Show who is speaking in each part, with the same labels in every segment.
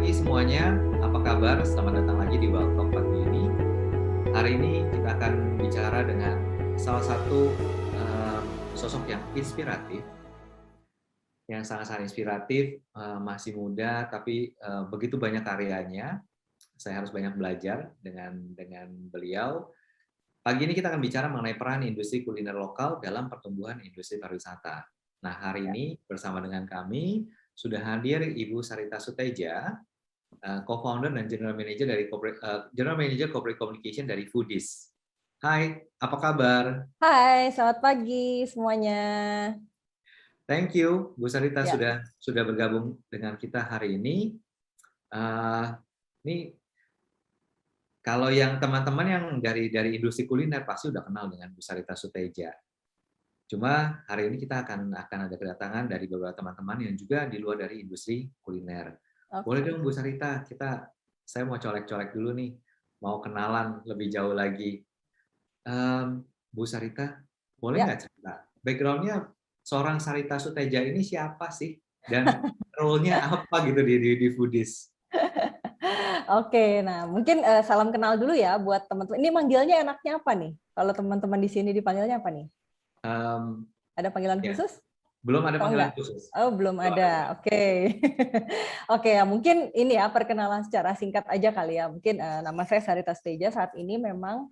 Speaker 1: pagi semuanya, apa kabar? Selamat datang lagi di Welcome pagi ini. Hari ini kita akan bicara dengan salah satu sosok yang inspiratif, yang sangat-sangat inspiratif, masih muda tapi begitu banyak karyanya. Saya harus banyak belajar dengan beliau. Pagi ini kita akan bicara mengenai peran industri kuliner lokal dalam pertumbuhan industri pariwisata. Nah, hari ini bersama dengan kami sudah hadir Ibu Sarita Suteja, co-founder dan general manager corporate communication dari Foodies. Hai, apa kabar?
Speaker 2: Hai, selamat pagi semuanya.
Speaker 1: Thank you, Bu Sarita
Speaker 2: Ya,
Speaker 1: sudah bergabung dengan kita hari ini. Ini kalau yang teman-teman yang dari industri kuliner pasti udah kenal dengan Bu Sarita Suteja. Cuma hari ini kita akan ada kedatangan dari beberapa teman-teman yang juga di luar dari industri kuliner. Boleh
Speaker 2: oke.
Speaker 1: dong Bu Sarita, saya mau colek-colek dulu nih, mau kenalan lebih jauh lagi. Bu Sarita, boleh
Speaker 2: Ya,
Speaker 1: nggak cerita background-nya seorang Sarita Suteja ini siapa sih? Dan role-nya apa gitu di Foodies?
Speaker 2: oke. Nah, mungkin salam kenal dulu ya buat teman-teman. Ini manggilnya enaknya apa nih? Kalau teman-teman di sini dipanggilnya apa nih?
Speaker 1: Um,
Speaker 2: Ada panggilan
Speaker 1: ya,
Speaker 2: khusus?
Speaker 1: belum ada
Speaker 2: Oh
Speaker 1: panggilan
Speaker 2: enggak?
Speaker 1: khusus.
Speaker 2: Oh, belum
Speaker 1: Belum ada.
Speaker 2: ada. Oke. Oke, ya mungkin ini ya perkenalan secara singkat aja kali ya. Mungkin nama saya Sarita Steja, saat ini memang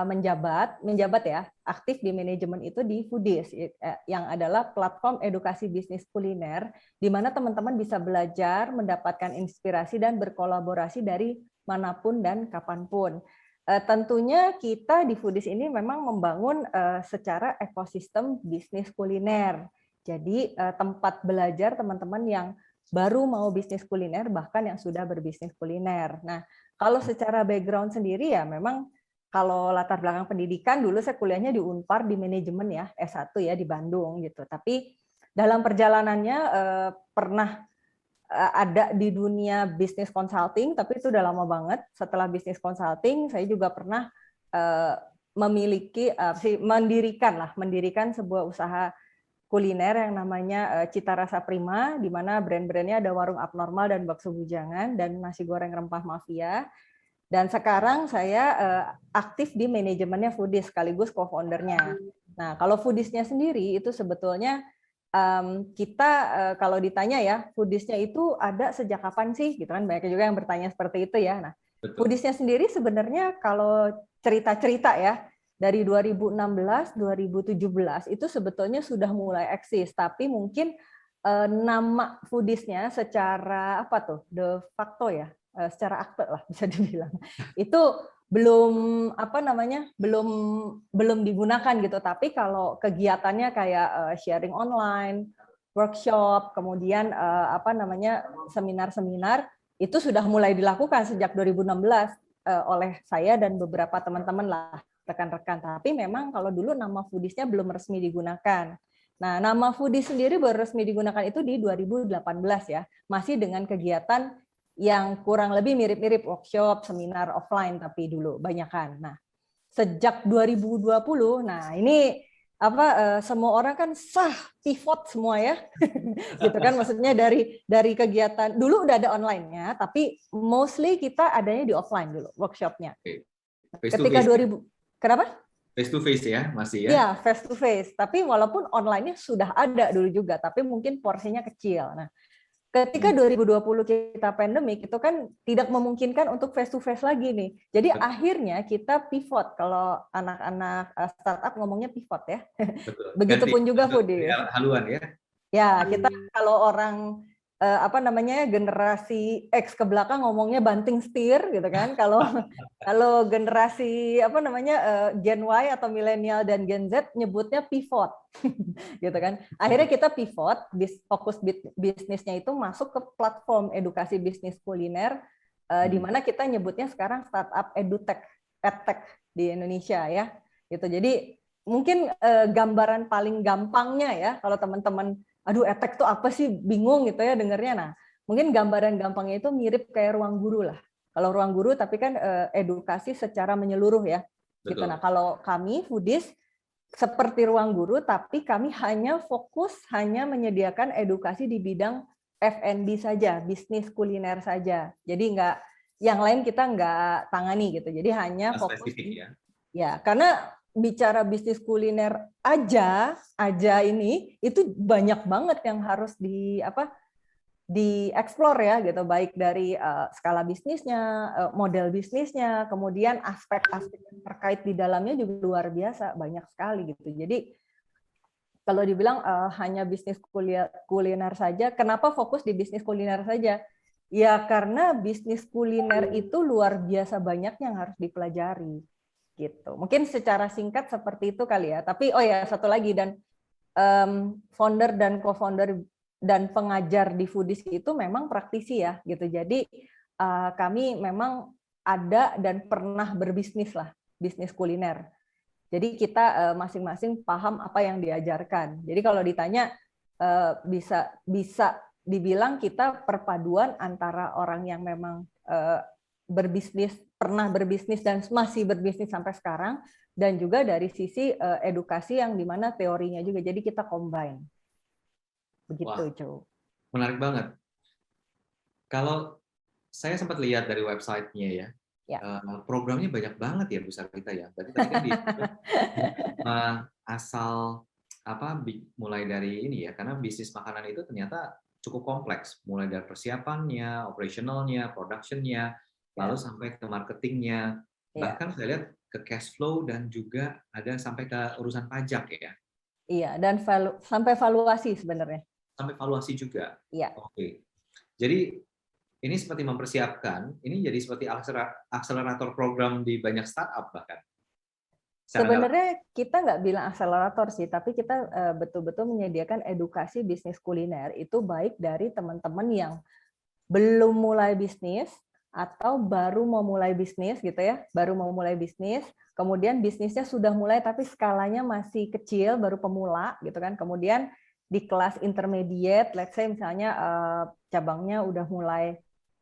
Speaker 2: menjabat ya, aktif di manajemen itu di Foodies, yang adalah platform edukasi bisnis kuliner di mana teman-teman bisa belajar, mendapatkan inspirasi dan berkolaborasi dari manapun dan kapanpun. Tentunya kita di Foodies ini memang membangun secara ekosistem bisnis kuliner. Jadi tempat belajar teman-teman yang baru mau bisnis kuliner, bahkan yang sudah berbisnis kuliner. Nah, kalau secara background sendiri ya memang kalau latar belakang pendidikan, dulu saya kuliahnya di Unpar di manajemen ya, S1 ya di Bandung gitu. Tapi dalam perjalanannya pernah ada di dunia bisnis consulting, tapi itu udah lama banget. Setelah bisnis consulting, saya juga pernah mendirikan sebuah usaha kuliner yang namanya Cita Rasa Prima, di mana brand-brandnya ada Warung Abnormal dan Bakso Bujangan dan Nasi Goreng Rempah Mafia. Dan sekarang saya aktif di manajemennya Foodies sekaligus co-foundernya. Nah, kalau Foodies-nya sendiri itu sebetulnya kita kalau ditanya ya, Foodies-nya itu ada sejak kapan sih? Gitu kan banyak juga yang bertanya seperti itu ya. Nah, Foodies-nya sendiri sebenarnya kalau cerita-cerita ya, dari 2016, 2017 itu sebetulnya sudah mulai eksis, tapi mungkin nama Foodies-nya secara apa tuh? De facto ya, secara akte lah bisa dibilang itu belum belum digunakan gitu, tapi kalau kegiatannya kayak sharing online, workshop, kemudian seminar-seminar itu sudah mulai dilakukan sejak 2016 oleh saya dan beberapa teman-teman lah, rekan-rekan. Tapi memang kalau dulu nama Foodies-nya belum resmi digunakan. Nah, nama Foodies sendiri baru resmi digunakan itu di 2018 ya, masih dengan kegiatan yang kurang lebih mirip-mirip workshop, seminar offline tapi dulu banyakan. Nah, sejak 2020, nah ini semua orang kan pivot semua ya. Gitu kan, maksudnya dari kegiatan dulu udah ada online-nya, tapi mostly kita adanya di offline dulu workshopnya.
Speaker 1: Face to
Speaker 2: Ketika
Speaker 1: face.
Speaker 2: 2000 kenapa?
Speaker 1: Face to face ya, masih ya?
Speaker 2: Ya, face to face. Tapi walaupun online-nya sudah ada dulu juga, tapi mungkin porsinya kecil. Nah, ketika 2020 kita pandemik, itu kan tidak memungkinkan untuk face to face lagi nih. Jadi akhirnya kita pivot. Kalau anak-anak startup ngomongnya pivot ya.
Speaker 1: Betul.
Speaker 2: Begitupun juga Foodies.
Speaker 1: Haluan ya.
Speaker 2: Ya, kita kalau orang generasi X ke belakang ngomongnya banting setir gitu kan. Kalau generasi Gen Y atau milenial dan Gen Z nyebutnya pivot. Gitu kan. Akhirnya kita pivot, fokus bisnisnya itu masuk ke platform edukasi bisnis kuliner di mana kita nyebutnya sekarang startup edtech di Indonesia ya. Gitu. Jadi mungkin gambaran paling gampangnya ya kalau teman-teman aduh edtech tuh apa sih, bingung gitu ya dengernya. Nah, mungkin gambaran gampangnya itu mirip kayak ruang guru lah. Kalau ruang guru tapi kan edukasi secara menyeluruh ya. Gitu. Nah, kalau kami Foodies seperti ruang guru, tapi kami hanya fokus menyediakan edukasi di bidang F&B saja, bisnis kuliner saja. Jadi nggak, yang lain kita nggak tangani gitu. Jadi hanya fokus
Speaker 1: spesifik
Speaker 2: ya, karena bicara bisnis kuliner aja ini itu banyak banget yang harus dieksplor ya gitu, baik dari skala bisnisnya, model bisnisnya, kemudian aspek-aspek yang terkait di dalamnya juga luar biasa, banyak sekali gitu. Jadi kalau dibilang hanya bisnis kuliner saja, kenapa fokus di bisnis kuliner saja? Ya karena bisnis kuliner itu luar biasa banyak yang harus dipelajari gitu. Mungkin secara singkat seperti itu kali ya. Tapi oh ya satu lagi, dan founder dan co-founder dan pengajar di Foodies itu memang praktisi ya gitu. Jadi kami memang ada dan pernah berbisnis lah, bisnis kuliner. Jadi kita masing-masing paham apa yang diajarkan. Jadi kalau ditanya bisa dibilang kita perpaduan antara orang yang memang berbisnis, pernah berbisnis dan masih berbisnis sampai sekarang, dan juga dari sisi edukasi yang dimana teorinya juga. Jadi kita combine. Begitu, Joe.
Speaker 1: Menarik banget. Kalau saya sempat lihat dari website-nya ya, programnya banyak banget ya Bu Sarita ya. Berarti tadi kan asal mulai dari ini ya, karena bisnis makanan itu ternyata cukup kompleks, mulai dari persiapannya, operationalnya, productionnya, lalu sampai ke marketingnya, bahkan saya lihat ke cash flow dan juga ada sampai ke urusan pajak ya.
Speaker 2: Iya, dan sampai valuasi sebenarnya.
Speaker 1: Sampai valuasi juga.
Speaker 2: Iya.
Speaker 1: Oke. Jadi ini seperti mempersiapkan, ini jadi seperti akselerator program di banyak startup bahkan.
Speaker 2: Sebenarnya kita nggak bilang akselerator sih, tapi kita betul-betul menyediakan edukasi bisnis kuliner itu baik dari teman-teman yang belum mulai bisnis atau baru mau mulai bisnis gitu ya, baru mau mulai bisnis, kemudian bisnisnya sudah mulai tapi skalanya masih kecil, baru pemula gitu kan, kemudian di kelas intermediate, let's say misalnya cabangnya udah mulai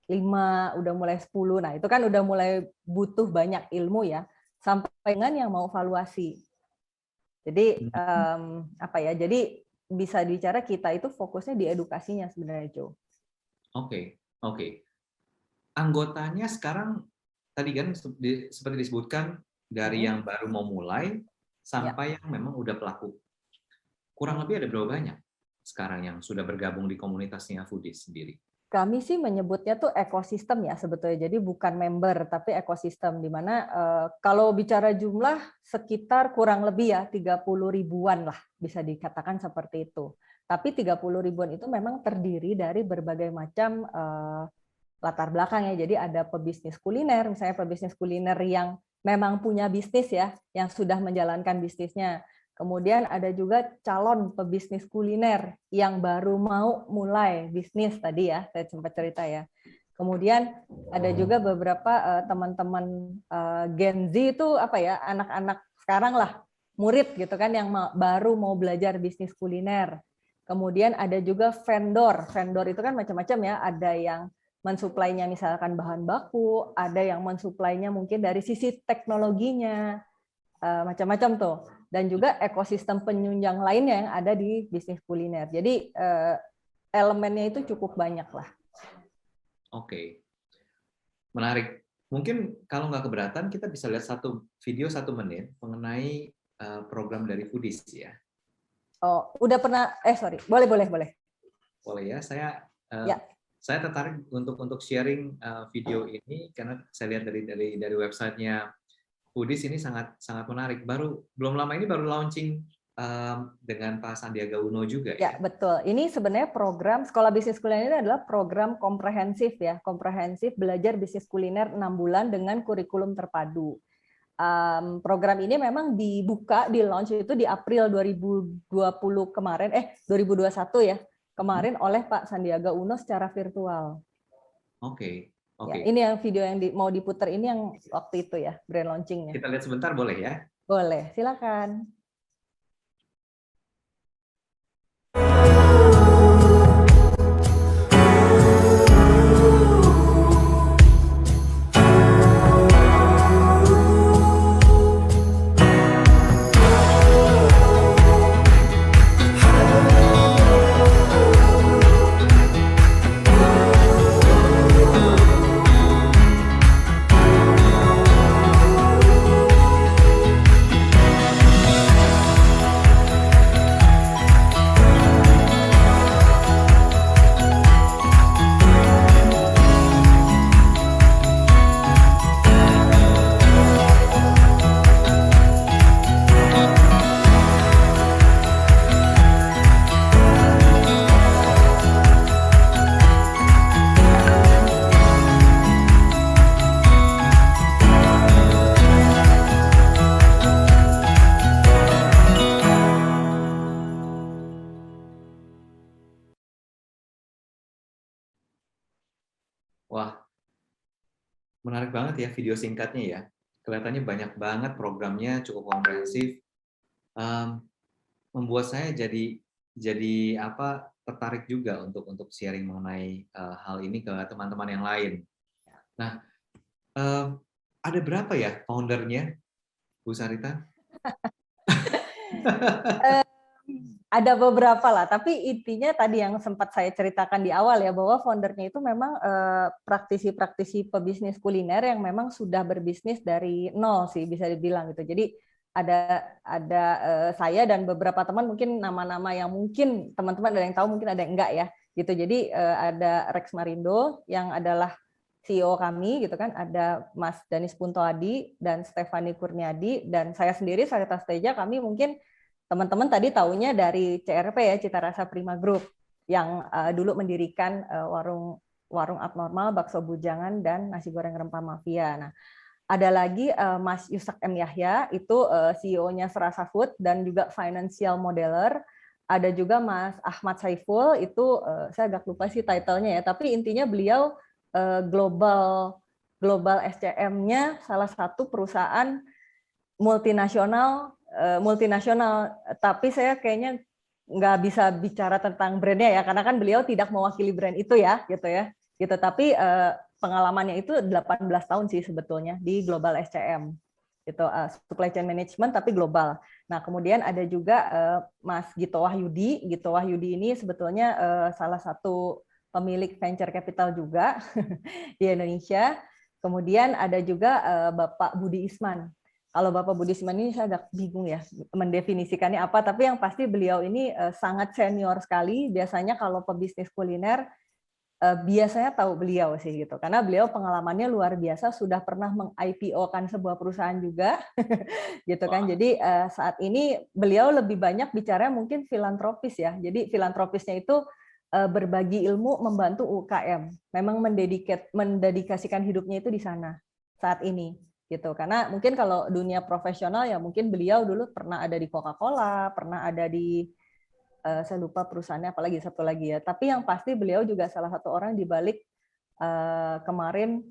Speaker 2: 5, udah mulai 10, nah itu kan udah mulai butuh banyak ilmu ya, sampai dengan yang mau valuasi. Jadi jadi bisa bicara kita itu fokusnya di edukasinya sebenarnya, Joe.
Speaker 1: Oke. Anggotanya sekarang tadi kan seperti disebutkan dari yang baru mau mulai sampai yang memang udah pelaku. Kurang lebih ada berapa banyak sekarang yang sudah bergabung di komunitasnya Foodies sendiri?
Speaker 2: Kami sih menyebutnya tuh ekosistem ya sebetulnya. Jadi bukan member tapi ekosistem, di mana kalau bicara jumlah sekitar kurang lebih ya 30 ribuan lah, bisa dikatakan seperti itu. Tapi 30 ribuan itu memang terdiri dari berbagai macam latar belakang ya. Jadi ada pebisnis kuliner, misalnya pebisnis kuliner yang memang punya bisnis ya, yang sudah menjalankan bisnisnya. Kemudian ada juga calon pebisnis kuliner yang baru mau mulai bisnis tadi ya, saya sempat cerita ya. Kemudian ada juga beberapa teman-teman Gen Z itu anak-anak sekarang lah, murid gitu kan yang baru mau belajar bisnis kuliner. Kemudian ada juga vendor. Vendor itu kan macam-macam ya, ada yang mensuplainya misalkan bahan baku, ada yang mensuplainya mungkin dari sisi teknologinya, macam-macam tuh. Dan juga ekosistem penunjang lainnya yang ada di bisnis kuliner. Jadi elemennya itu cukup banyak lah.
Speaker 1: Oke, menarik. Mungkin kalau nggak keberatan kita bisa lihat video 1 menit mengenai program dari Foodies ya.
Speaker 2: Oh, udah pernah? Boleh.
Speaker 1: Boleh ya, saya tertarik untuk sharing video ini karena saya lihat dari websitenya Foodies ini sangat menarik. Belum lama ini baru launching dengan Pak Sandiaga Uno juga ya.
Speaker 2: Ya, betul. Ini sebenarnya program Sekolah Bisnis Kuliner ini adalah program komprehensif ya, komprehensif belajar bisnis kuliner 6 bulan dengan kurikulum terpadu. Program ini memang di launch itu di April 2020 kemarin, 2021 ya, kemarin oleh Pak Sandiaga Uno secara virtual.
Speaker 1: Oke.
Speaker 2: Ya, ini yang video yang mau diputar ini yang waktu itu ya, brand launchingnya.
Speaker 1: Kita lihat sebentar boleh ya?
Speaker 2: Boleh, silakan.
Speaker 1: Menarik banget ya video singkatnya ya. Kelihatannya banyak banget programnya, cukup komprehensif. Mmm, Membuat saya jadi apa, tertarik juga untuk sharing mengenai, hal ini ke teman-teman yang lain. Nah, mmm, ada berapa ya founder-nya, Bu Sarita?
Speaker 2: Ada beberapa lah, tapi intinya tadi yang sempat saya ceritakan di awal ya, bahwa foundernya itu memang praktisi-praktisi pebisnis kuliner yang memang sudah berbisnis dari nol sih bisa dibilang gitu. Jadi ada saya dan beberapa teman, mungkin nama-nama yang mungkin teman-teman ada yang tahu, mungkin ada yang enggak ya gitu. Jadi ada Rex Marindo yang adalah CEO kami gitu kan, ada Mas Danis Puntoadi dan Stefani Kurniadi, dan saya sendiri Sarita Steja. Kami mungkin teman-teman tadi taunya dari CRP ya, Cita Rasa Prima Group, yang dulu mendirikan warung abnormal, bakso bujangan, dan nasi goreng rempah mafia. Nah, ada lagi Mas Yusak M. Yahya, itu CEO-nya Serasa Food dan juga financial modeler. Ada juga Mas Ahmad Saiful, itu saya agak lupa sih title-nya ya, tapi intinya beliau global SCM-nya salah satu perusahaan multinasional, tapi saya kayaknya nggak bisa bicara tentang brandnya ya, karena kan beliau tidak mewakili brand itu ya, gitu ya. Gitu. Tapi pengalamannya itu 18 tahun sih sebetulnya di global SCM. Itu supply chain management tapi global. Nah, kemudian ada juga Mas Gito Wahyudi. Gito Wahyudi ini sebetulnya salah satu pemilik venture capital juga di Indonesia. Kemudian ada juga Bapak Budi Isman. Kalau Bapak Budi Isman ini saya agak bingung ya mendefinisikannya apa, tapi yang pasti beliau ini sangat senior sekali. Biasanya kalau pebisnis kuliner biasanya tahu beliau sih gitu, karena beliau pengalamannya luar biasa, sudah pernah meng-IPO-kan sebuah perusahaan juga gitu kan. Jadi saat ini beliau lebih banyak bicara mungkin filantropis ya. Jadi filantropisnya itu berbagi ilmu, membantu UKM. Memang mendedikasikan hidupnya itu di sana saat ini gitu. Karena mungkin kalau dunia profesional ya mungkin beliau dulu pernah ada di Coca-Cola, pernah ada di saya lupa perusahaannya apalagi satu lagi ya. Tapi yang pasti beliau juga salah satu orang di balik kemarin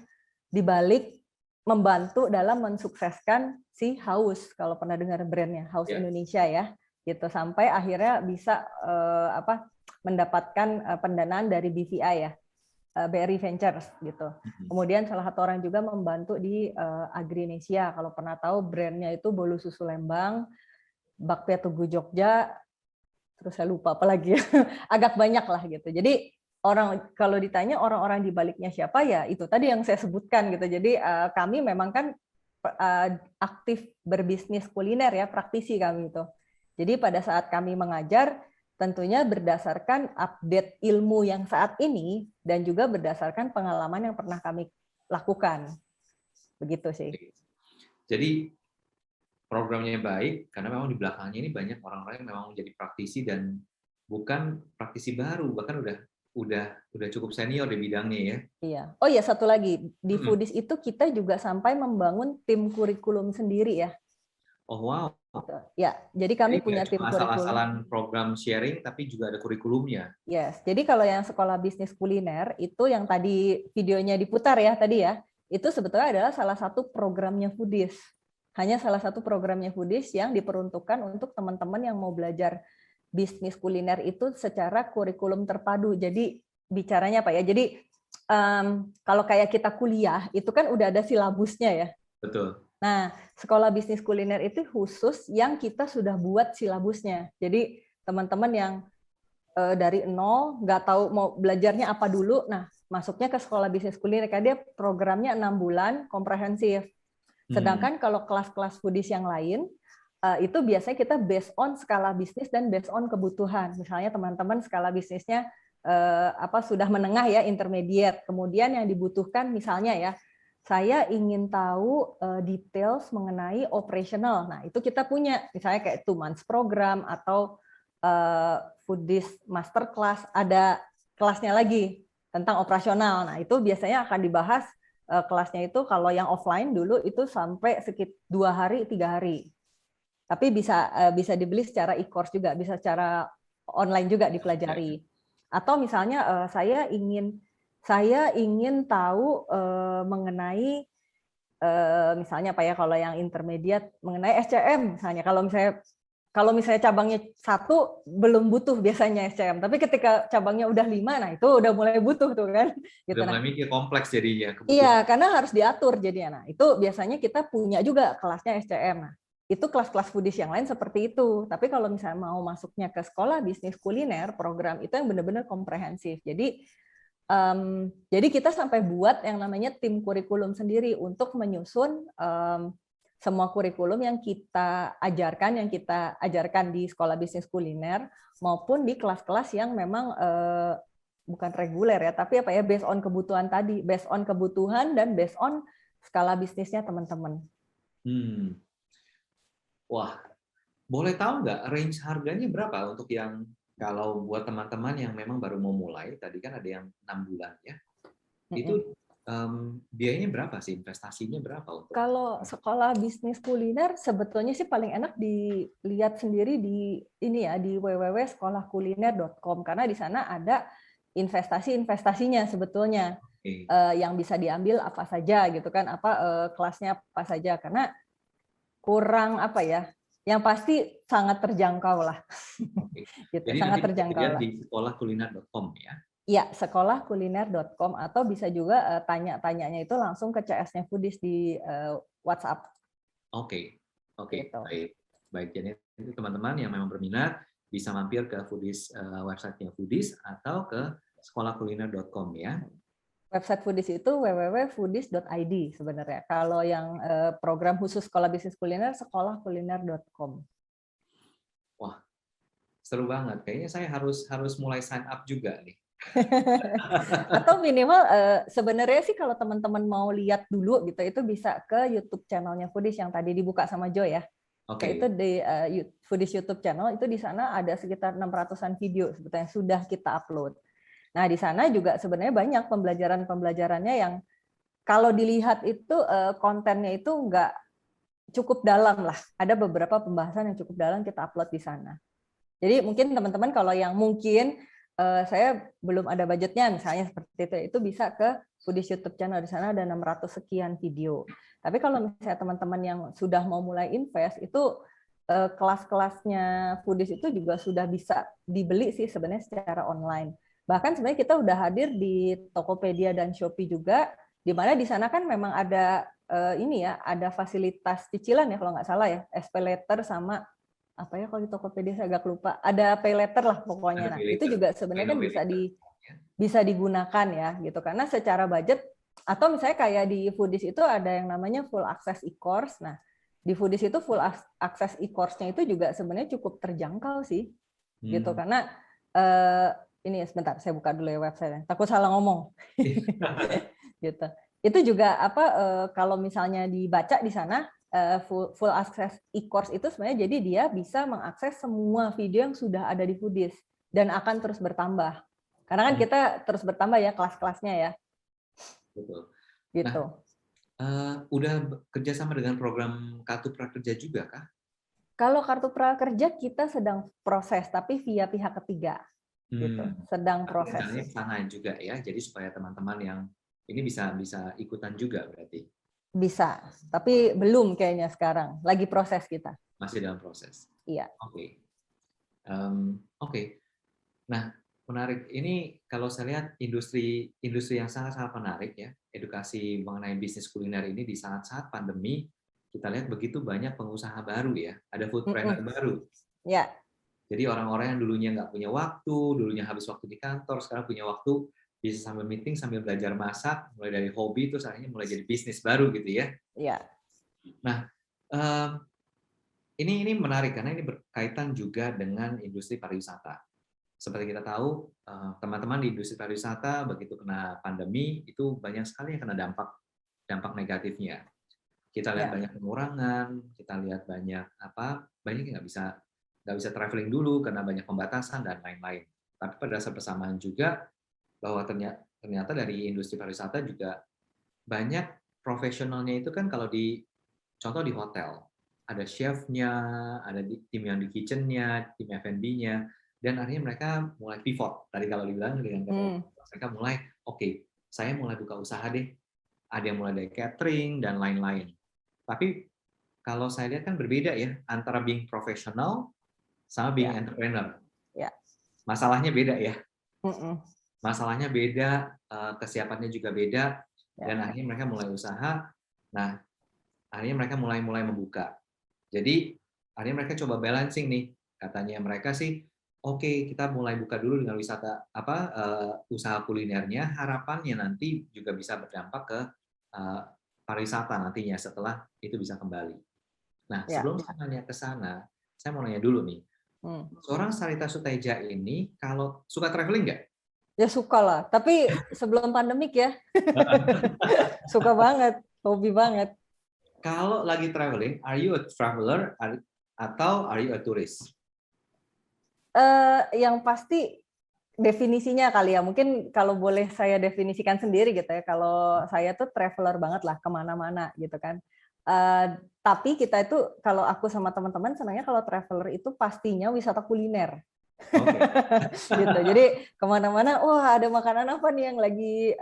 Speaker 2: di balik membantu dalam mensukseskan si Haus, kalau pernah dengar brandnya Haus Indonesia ya, gitu, sampai akhirnya bisa mendapatkan pendanaan dari BVI ya, BRI Ventures gitu. Kemudian salah satu orang juga membantu di Agrinesia, kalau pernah tahu brandnya itu bolu susu Lembang, bakpia Tugu Jogja, terus saya lupa apa lagi ya. Agak banyak lah gitu. Jadi kalau ditanya orang-orang di baliknya siapa, ya itu tadi yang saya sebutkan gitu. Jadi kami memang kan aktif berbisnis kuliner ya, praktisi kami itu. Jadi pada saat kami mengajar, tentunya berdasarkan update ilmu yang saat ini dan juga berdasarkan pengalaman yang pernah kami lakukan. Begitu sih.
Speaker 1: Jadi programnya baik karena memang di belakangnya ini banyak orang-orang yang memang menjadi praktisi dan bukan praktisi baru, bahkan udah cukup senior di bidangnya ya.
Speaker 2: Iya. Oh iya, satu lagi, di Foodies itu kita juga sampai membangun tim kurikulum sendiri ya.
Speaker 1: Oh wow.
Speaker 2: Ya, jadi kami punya tim kurikulum.
Speaker 1: Asal-asalan program sharing, tapi juga ada kurikulumnya.
Speaker 2: Yes, jadi kalau yang sekolah bisnis kuliner itu yang tadi videonya diputar ya tadi ya, itu sebetulnya adalah salah satu programnya Foodies. Hanya salah satu programnya Foodies yang diperuntukkan untuk teman-teman yang mau belajar bisnis kuliner itu secara kurikulum terpadu. Jadi bicaranya apa ya? Jadi kalau kayak kita kuliah itu kan udah ada silabusnya ya.
Speaker 1: Betul.
Speaker 2: Nah, sekolah bisnis kuliner itu khusus yang kita sudah buat silabusnya. Jadi teman-teman yang dari nol, nggak tahu mau belajarnya apa dulu, nah masuknya ke sekolah bisnis kuliner, karena dia programnya 6 bulan, komprehensif. Sedangkan kalau kelas-kelas Foodies yang lain, itu biasanya kita based on skala bisnis dan based on kebutuhan. Misalnya teman-teman skala bisnisnya sudah menengah ya, intermediate. Kemudian yang dibutuhkan misalnya ya, saya ingin tahu details mengenai operational. Nah, itu kita punya, misalnya kayak 2 months program atau Foodies Masterclass, ada kelasnya lagi tentang operasional. Nah, itu biasanya akan dibahas kelasnya itu kalau yang offline dulu itu sampai sekitar 2 hari, 3 hari. Tapi bisa dibeli secara e-course juga, bisa secara online juga dipelajari. Atau misalnya saya ingin saya ingin tahu mengenai misalnya apa ya, kalau yang intermediate mengenai SCM misalnya. Kalau misalnya cabangnya satu belum butuh biasanya SCM, tapi ketika cabangnya udah 5, nah itu udah mulai butuh tuh kan, gitu.
Speaker 1: Udah
Speaker 2: Nah,
Speaker 1: mulai mikir kompleks jadinya kebutuhan.
Speaker 2: iya, karena harus diatur jadinya. Nah, itu biasanya kita punya juga kelasnya SCM. Nah, itu kelas-kelas foodies yang lain seperti itu. Tapi kalau misalnya mau masuknya ke sekolah bisnis kuliner, program itu yang benar-benar komprehensif. Jadi kita sampai buat yang namanya tim kurikulum sendiri untuk menyusun semua kurikulum yang kita ajarkan di sekolah bisnis kuliner maupun di kelas-kelas yang memang bukan reguler ya, tapi apa ya, based on kebutuhan tadi, based on kebutuhan dan based on skala bisnisnya teman-teman.
Speaker 1: Wah, boleh tahu nggak range harganya berapa untuk yang kalau buat teman-teman yang memang baru mau mulai, tadi kan ada yang 6 bulan ya, itu biayanya berapa sih, investasinya berapa untuk?
Speaker 2: Kalau sekolah bisnis kuliner sebetulnya sih paling enak dilihat sendiri di ini ya, di www.sekolahkuliner.com, karena di sana ada investasinya sebetulnya. Yang bisa diambil apa saja gitu kan, kelasnya apa saja, karena kurang apa ya, yang pasti sangat terjangkau lah. Gitu,
Speaker 1: Jadi
Speaker 2: sangat
Speaker 1: nanti
Speaker 2: terjangkau
Speaker 1: dilihat
Speaker 2: lah.
Speaker 1: di sekolahkuliner.com ya.
Speaker 2: Ya, sekolahkuliner.com, atau bisa juga tanya-tanyanya itu langsung ke CS-nya Foodies di WhatsApp.
Speaker 1: Oke,
Speaker 2: Gitu.
Speaker 1: baik. Jadi itu teman-teman yang memang berminat bisa mampir ke Foodies, website-nya Foodies atau ke sekolahkuliner.com ya.
Speaker 2: Website Foodies itu www.foodies.id sebenarnya. Kalau yang program khusus sekolah bisnis kuliner, sekolahkuliner.com.
Speaker 1: Wah, seru banget. Kayaknya saya harus mulai sign up juga nih.
Speaker 2: Atau minimal sebenarnya sih kalau teman-teman mau lihat dulu gitu, itu bisa ke YouTube channelnya Foodies yang tadi dibuka sama Jo ya.
Speaker 1: Oke.
Speaker 2: Itu di Foodies YouTube channel, itu di sana ada sekitar 600-an video sebetulnya sudah kita upload. Nah, di sana juga sebenarnya banyak pembelajarannya yang kalau dilihat itu kontennya itu nggak cukup dalam lah. Ada beberapa pembahasan yang cukup dalam kita upload di sana. Jadi mungkin teman-teman kalau yang mungkin saya belum ada budgetnya misalnya seperti itu bisa ke Foodies YouTube channel, di sana ada 600 sekian video. Tapi kalau misalnya teman-teman yang sudah mau mulai invest, itu kelas-kelasnya Foodies itu juga sudah bisa dibeli sih sebenarnya secara online. Bahkan sebenarnya kita udah hadir di Tokopedia dan Shopee juga, di mana di sana kan memang ada ini ya, ada fasilitas cicilan ya kalau nggak salah ya, SP Letter sama apa ya, kalau di Tokopedia saya agak lupa, ada pay letter lah pokoknya. Nah, itu juga sebenarnya kan bisa digunakan ya gitu, karena secara budget, atau misalnya kayak di Foodies itu ada yang namanya full access e-course. Nah, di Foodies itu full access e-course-nya itu juga sebenarnya cukup terjangkau sih gitu, karena ini sebentar saya buka dulu ya website-nya, takut salah ngomong. Gitu. Itu juga kalau misalnya dibaca di sana, full access e-course itu sebenarnya jadi dia bisa mengakses semua video yang sudah ada di Foodies dan akan terus bertambah. Karena kan kita terus bertambah ya kelas-kelasnya ya.
Speaker 1: Betul.
Speaker 2: Gitu.
Speaker 1: Nah, udah kerjasama dengan program Kartu Prakerja juga kah?
Speaker 2: Kalau Kartu Prakerja kita sedang proses, tapi via pihak ketiga. Gitu. Sedang proses.
Speaker 1: Rencananya ke sana juga ya, jadi supaya teman-teman yang ini bisa ikutan juga berarti.
Speaker 2: Bisa, tapi belum kayaknya sekarang. Lagi proses kita.
Speaker 1: Masih dalam proses.
Speaker 2: Iya.
Speaker 1: Oke. Oke. Nah, menarik. Ini kalau saya lihat industri yang sangat-sangat menarik ya. Edukasi mengenai bisnis kuliner ini di saat-saat pandemi, kita lihat begitu banyak pengusaha baru ya. Ada foodpreneur baru.
Speaker 2: Ya.
Speaker 1: Jadi orang-orang yang dulunya nggak punya waktu, dulunya habis waktu di kantor, sekarang punya waktu, bisa sambil meeting, sambil belajar masak, mulai dari hobi, terus akhirnya mulai jadi bisnis baru gitu ya.
Speaker 2: Iya.
Speaker 1: Nah, ini menarik karena ini berkaitan juga dengan industri pariwisata. Seperti kita tahu, teman-teman di industri pariwisata begitu kena pandemi itu banyak sekali yang kena dampak negatifnya. Kita lihat banyak pengurangan, kita lihat banyak yang nggak bisa traveling dulu karena banyak pembatasan dan lain-lain. Tapi pada saat bersamaan juga bahwa ternyata dari industri pariwisata juga banyak profesionalnya itu kan kalau contoh di hotel, ada chef-nya, ada tim yang di kitchen-nya, tim F&B-nya, dan akhirnya mereka mulai pivot. Tadi kalau dibilang dengan mereka mulai, oke, saya mulai buka usaha deh. Ada yang mulai dari catering dan lain-lain. Tapi kalau saya lihat kan berbeda ya antara being professional sama being
Speaker 2: Ya,
Speaker 1: entrepreneur.
Speaker 2: ya.
Speaker 1: Masalahnya beda ya.
Speaker 2: Mm-mm.
Speaker 1: Masalahnya beda, kesiapannya juga beda,
Speaker 2: Ya,
Speaker 1: dan akhirnya mereka mulai usaha. Nah, akhirnya mereka mulai membuka. Jadi akhirnya mereka coba balancing nih. Katanya mereka sih, oke, kita mulai buka dulu dengan wisata usaha kulinernya. Harapannya nanti juga bisa berdampak ke pariwisata nantinya setelah itu bisa kembali. Nah,
Speaker 2: ya.
Speaker 1: sebelum saya nanya ke sana, saya mau nanya dulu nih.
Speaker 2: Hmm.
Speaker 1: Seorang Sarita Suteja ini kalau suka traveling nggak?
Speaker 2: Ya suka lah, tapi sebelum pandemik ya, suka banget, hobi banget.
Speaker 1: Kalau lagi traveling, are you a traveler atau are you a tourist?
Speaker 2: Yang pasti definisinya kali ya, mungkin kalau boleh saya definisikan sendiri gitu ya, kalau saya tuh traveler banget lah kemana-mana gitu kan. Tapi kita itu, kalau aku sama teman-teman senangnya kalau traveler itu pastinya wisata kuliner.
Speaker 1: Oke.
Speaker 2: Gitu. Jadi kemana-mana, wah ada makanan apa nih yang lagi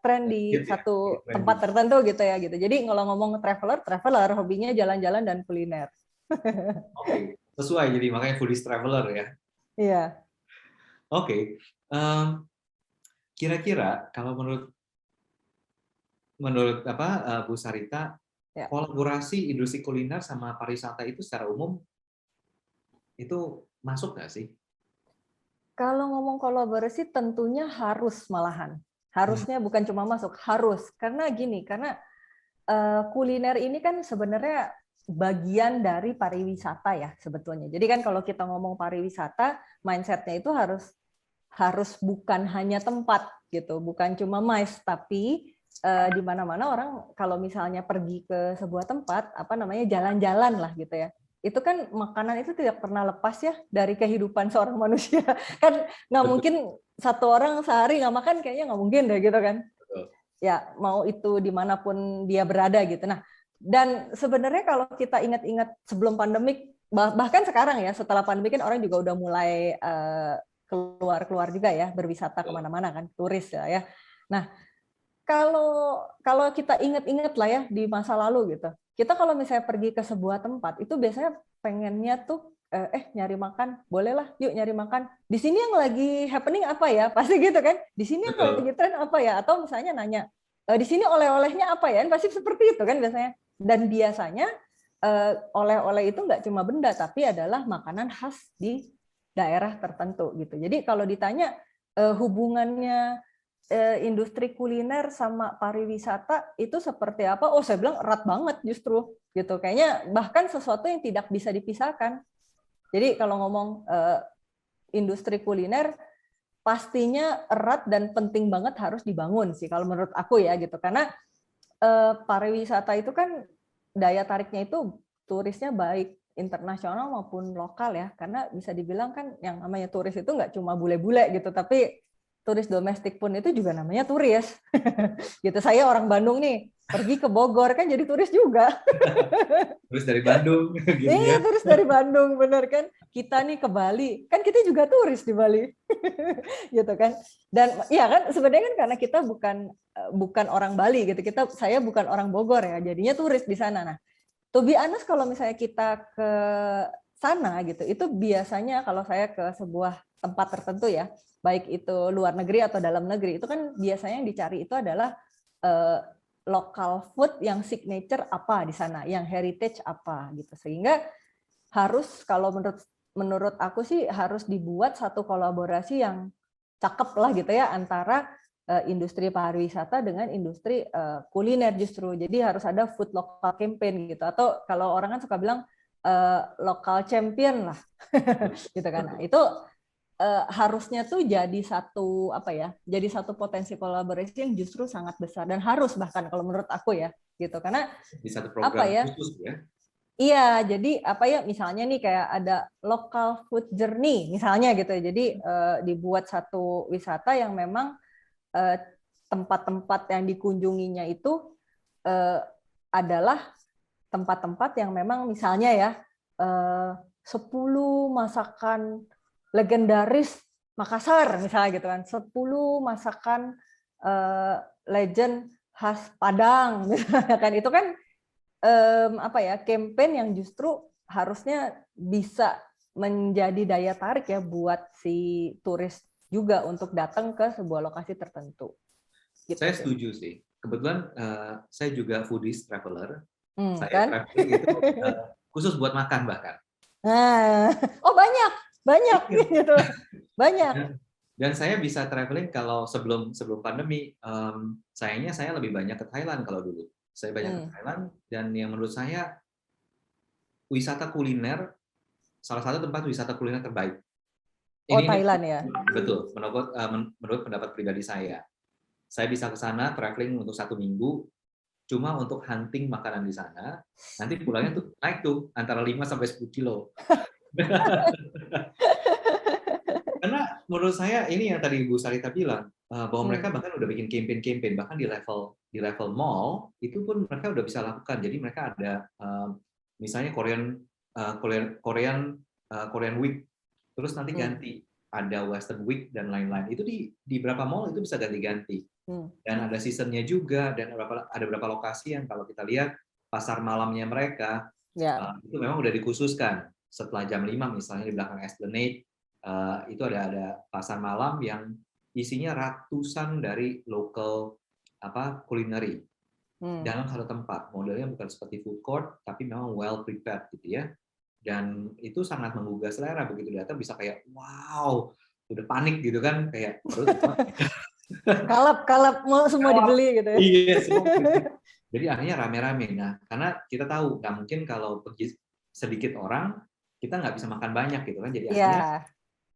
Speaker 2: tren di
Speaker 1: Gitu ya,
Speaker 2: satu
Speaker 1: trending.
Speaker 2: tempat tertentu gitu ya gitu. Jadi kalau ngomong traveler hobinya jalan-jalan dan kuliner.
Speaker 1: Oke, sesuai jadi makanya foodies traveler ya.
Speaker 2: Iya.
Speaker 1: Oke, kira-kira kalau menurut menurut Bu Sarita,
Speaker 2: Ya.
Speaker 1: kolaborasi industri kuliner sama pariwisata itu secara umum itu masuk nggak sih?
Speaker 2: Kalau ngomong kolaborasi tentunya harus malahan. Harusnya bukan cuma masuk, harus. Karena gini, karena kuliner ini kan sebenarnya bagian dari pariwisata ya sebetulnya. Jadi kan kalau kita ngomong pariwisata, mindsetnya itu harus bukan hanya tempat gitu, bukan cuma MICE, tapi di mana-mana orang kalau misalnya pergi ke sebuah tempat, apa namanya jalan-jalan lah gitu ya. Itu kan makanan itu tidak pernah lepas ya dari kehidupan seorang manusia. Kan nggak
Speaker 1: Betul,
Speaker 2: mungkin satu orang sehari nggak makan, kayaknya nggak mungkin deh gitu kan.
Speaker 1: betul.
Speaker 2: Ya mau itu dimanapun dia berada gitu. Nah, dan sebenarnya kalau kita ingat-ingat sebelum pandemik, bahkan sekarang ya setelah pandemik kan orang juga udah mulai keluar-keluar juga ya, berwisata kemana-mana kan, turis ya. Nah, kalau kita ingat-ingat lah ya di masa lalu gitu, kita kalau misalnya pergi ke sebuah tempat itu biasanya pengennya tuh nyari makan, bolehlah yuk nyari makan. Di sini yang lagi happening apa ya? Pasti gitu kan. Di sini yang lagi
Speaker 1: Betul.
Speaker 2: tren apa ya? Atau misalnya nanya, di sini oleh-olehnya apa ya? Pasti seperti itu kan biasanya. Dan biasanya oleh-oleh itu nggak cuma benda, tapi adalah makanan khas di daerah tertentu gitu. Jadi kalau ditanya hubungannya industri kuliner sama pariwisata itu seperti apa? Oh, saya bilang erat banget justru gitu. Kayaknya bahkan sesuatu yang tidak bisa dipisahkan. Jadi kalau ngomong industri kuliner pastinya erat dan penting banget harus dibangun sih kalau menurut aku ya gitu. Karena pariwisata itu kan daya tariknya itu turisnya baik internasional maupun lokal ya. Karena bisa dibilang kan yang namanya turis itu nggak cuma bule-bule gitu, tapi turis domestik pun itu juga namanya turis. Gitu. Saya orang Bandung nih, pergi ke Bogor kan jadi turis juga.
Speaker 1: Terus dari Bandung gitu
Speaker 2: Iya,
Speaker 1: ya.
Speaker 2: turis dari Bandung, bener kan? Kita nih ke Bali, kan kita juga turis di Bali. Gitu kan. Dan ya kan sebenarnya kan karena kita bukan orang Bali gitu. Saya bukan orang Bogor ya, jadinya turis di sana. Nah, to be honest kalau misalnya kita ke sana gitu, itu biasanya kalau saya ke sebuah tempat tertentu ya, baik itu luar negeri atau dalam negeri, itu kan biasanya yang dicari itu adalah local food yang signature apa di sana, yang heritage apa gitu. Sehingga harus kalau menurut aku sih harus dibuat satu kolaborasi yang cakep lah gitu ya antara industri pariwisata dengan industri kuliner justru. Jadi harus ada food local campaign gitu, atau kalau orang kan suka bilang local champion lah gitu kan. Nah, itu harusnya tuh jadi satu apa ya? Jadi satu potensi kolaborasi yang justru sangat besar dan harus bahkan kalau menurut aku ya gitu. Karena
Speaker 1: Di satu
Speaker 2: apa
Speaker 1: program
Speaker 2: ya?
Speaker 1: khusus ya.
Speaker 2: Iya, jadi apa ya misalnya nih kayak ada local food journey misalnya gitu ya. Jadi dibuat satu wisata yang memang tempat-tempat yang dikunjunginya itu adalah tempat-tempat yang memang misalnya ya 10 masakan legendaris Makassar misalnya gitu kan. 10 masakan legend khas Padang, misalnya kan itu kan apa ya, campaign yang justru harusnya bisa menjadi daya tarik ya buat si turis juga untuk datang ke sebuah lokasi tertentu. Gitu
Speaker 1: Saya
Speaker 2: sih.
Speaker 1: setuju sih. Kebetulan saya juga foodies traveler. Saya
Speaker 2: Kan?
Speaker 1: traveling itu khusus buat makan bahkan.
Speaker 2: Nah, oh banyak
Speaker 1: Iya.
Speaker 2: gitu, banyak.
Speaker 1: Dan saya bisa traveling kalau sebelum sebelum pandemi. Sayangnya saya lebih banyak ke Thailand kalau dulu. Saya banyak ke Thailand dan yang menurut saya wisata kuliner salah satu tempat wisata kuliner terbaik.
Speaker 2: Oh
Speaker 1: Ini
Speaker 2: Thailand ya.
Speaker 1: betul menurut pendapat pribadi saya. Saya bisa ke sana traveling untuk 1 minggu cuma untuk hunting makanan di sana. Nanti pulangnya tuh naik tuh antara 5 sampai 10 kilo. Karena menurut saya ini yang tadi Ibu Sarita bilang bahwa mereka bahkan udah bikin campaign-campaign bahkan di level mall itu pun mereka udah bisa lakukan. Jadi mereka ada misalnya Korean Week, terus nanti ganti ada Western Week dan lain-lain. Itu di beberapa mall itu bisa ganti-ganti. Dan ada seasonnya juga dan ada beberapa lokasi yang kalau kita lihat pasar malamnya mereka itu memang udah dikhususkan. Setelah jam 5 misalnya di belakang Esplanade itu ada pasar malam yang isinya ratusan dari local culinary dalam satu tempat. Modelnya bukan seperti food court tapi memang well prepared gitu ya. Dan itu sangat menggugah selera, begitu datang bisa kayak wow, udah panik gitu kan, kayak
Speaker 2: kalap mau semua dibeli gitu ya.
Speaker 1: Iya, semua. Jadi akhirnya rame-rame. Nah, karena kita tahu nggak mungkin kalau pergi sedikit orang kita nggak bisa makan banyak gitu kan. Jadi akhirnya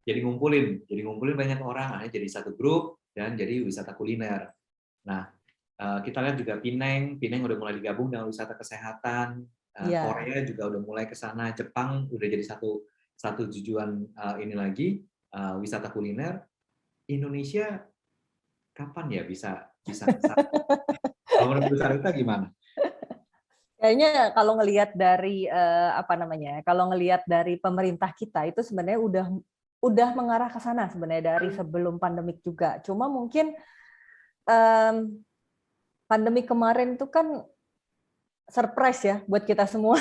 Speaker 1: jadi ngumpulin banyak orang, akhirnya jadi satu grup dan jadi wisata kuliner. Nah, kita lihat juga Penang udah mulai digabung dengan wisata kesehatan. Korea juga udah mulai ke sana, Jepang udah jadi satu tujuan ini lagi wisata kuliner. Indonesia kapan ya bisa ke sana? Kalau menurut Bu Sarita gimana?
Speaker 2: Kayaknya kalau ngelihat dari kalau ngelihat dari pemerintah kita itu sebenarnya udah mengarah ke sana sebenarnya dari sebelum pandemik juga. Cuma mungkin pandemi kemarin itu kan surprise ya buat kita semua.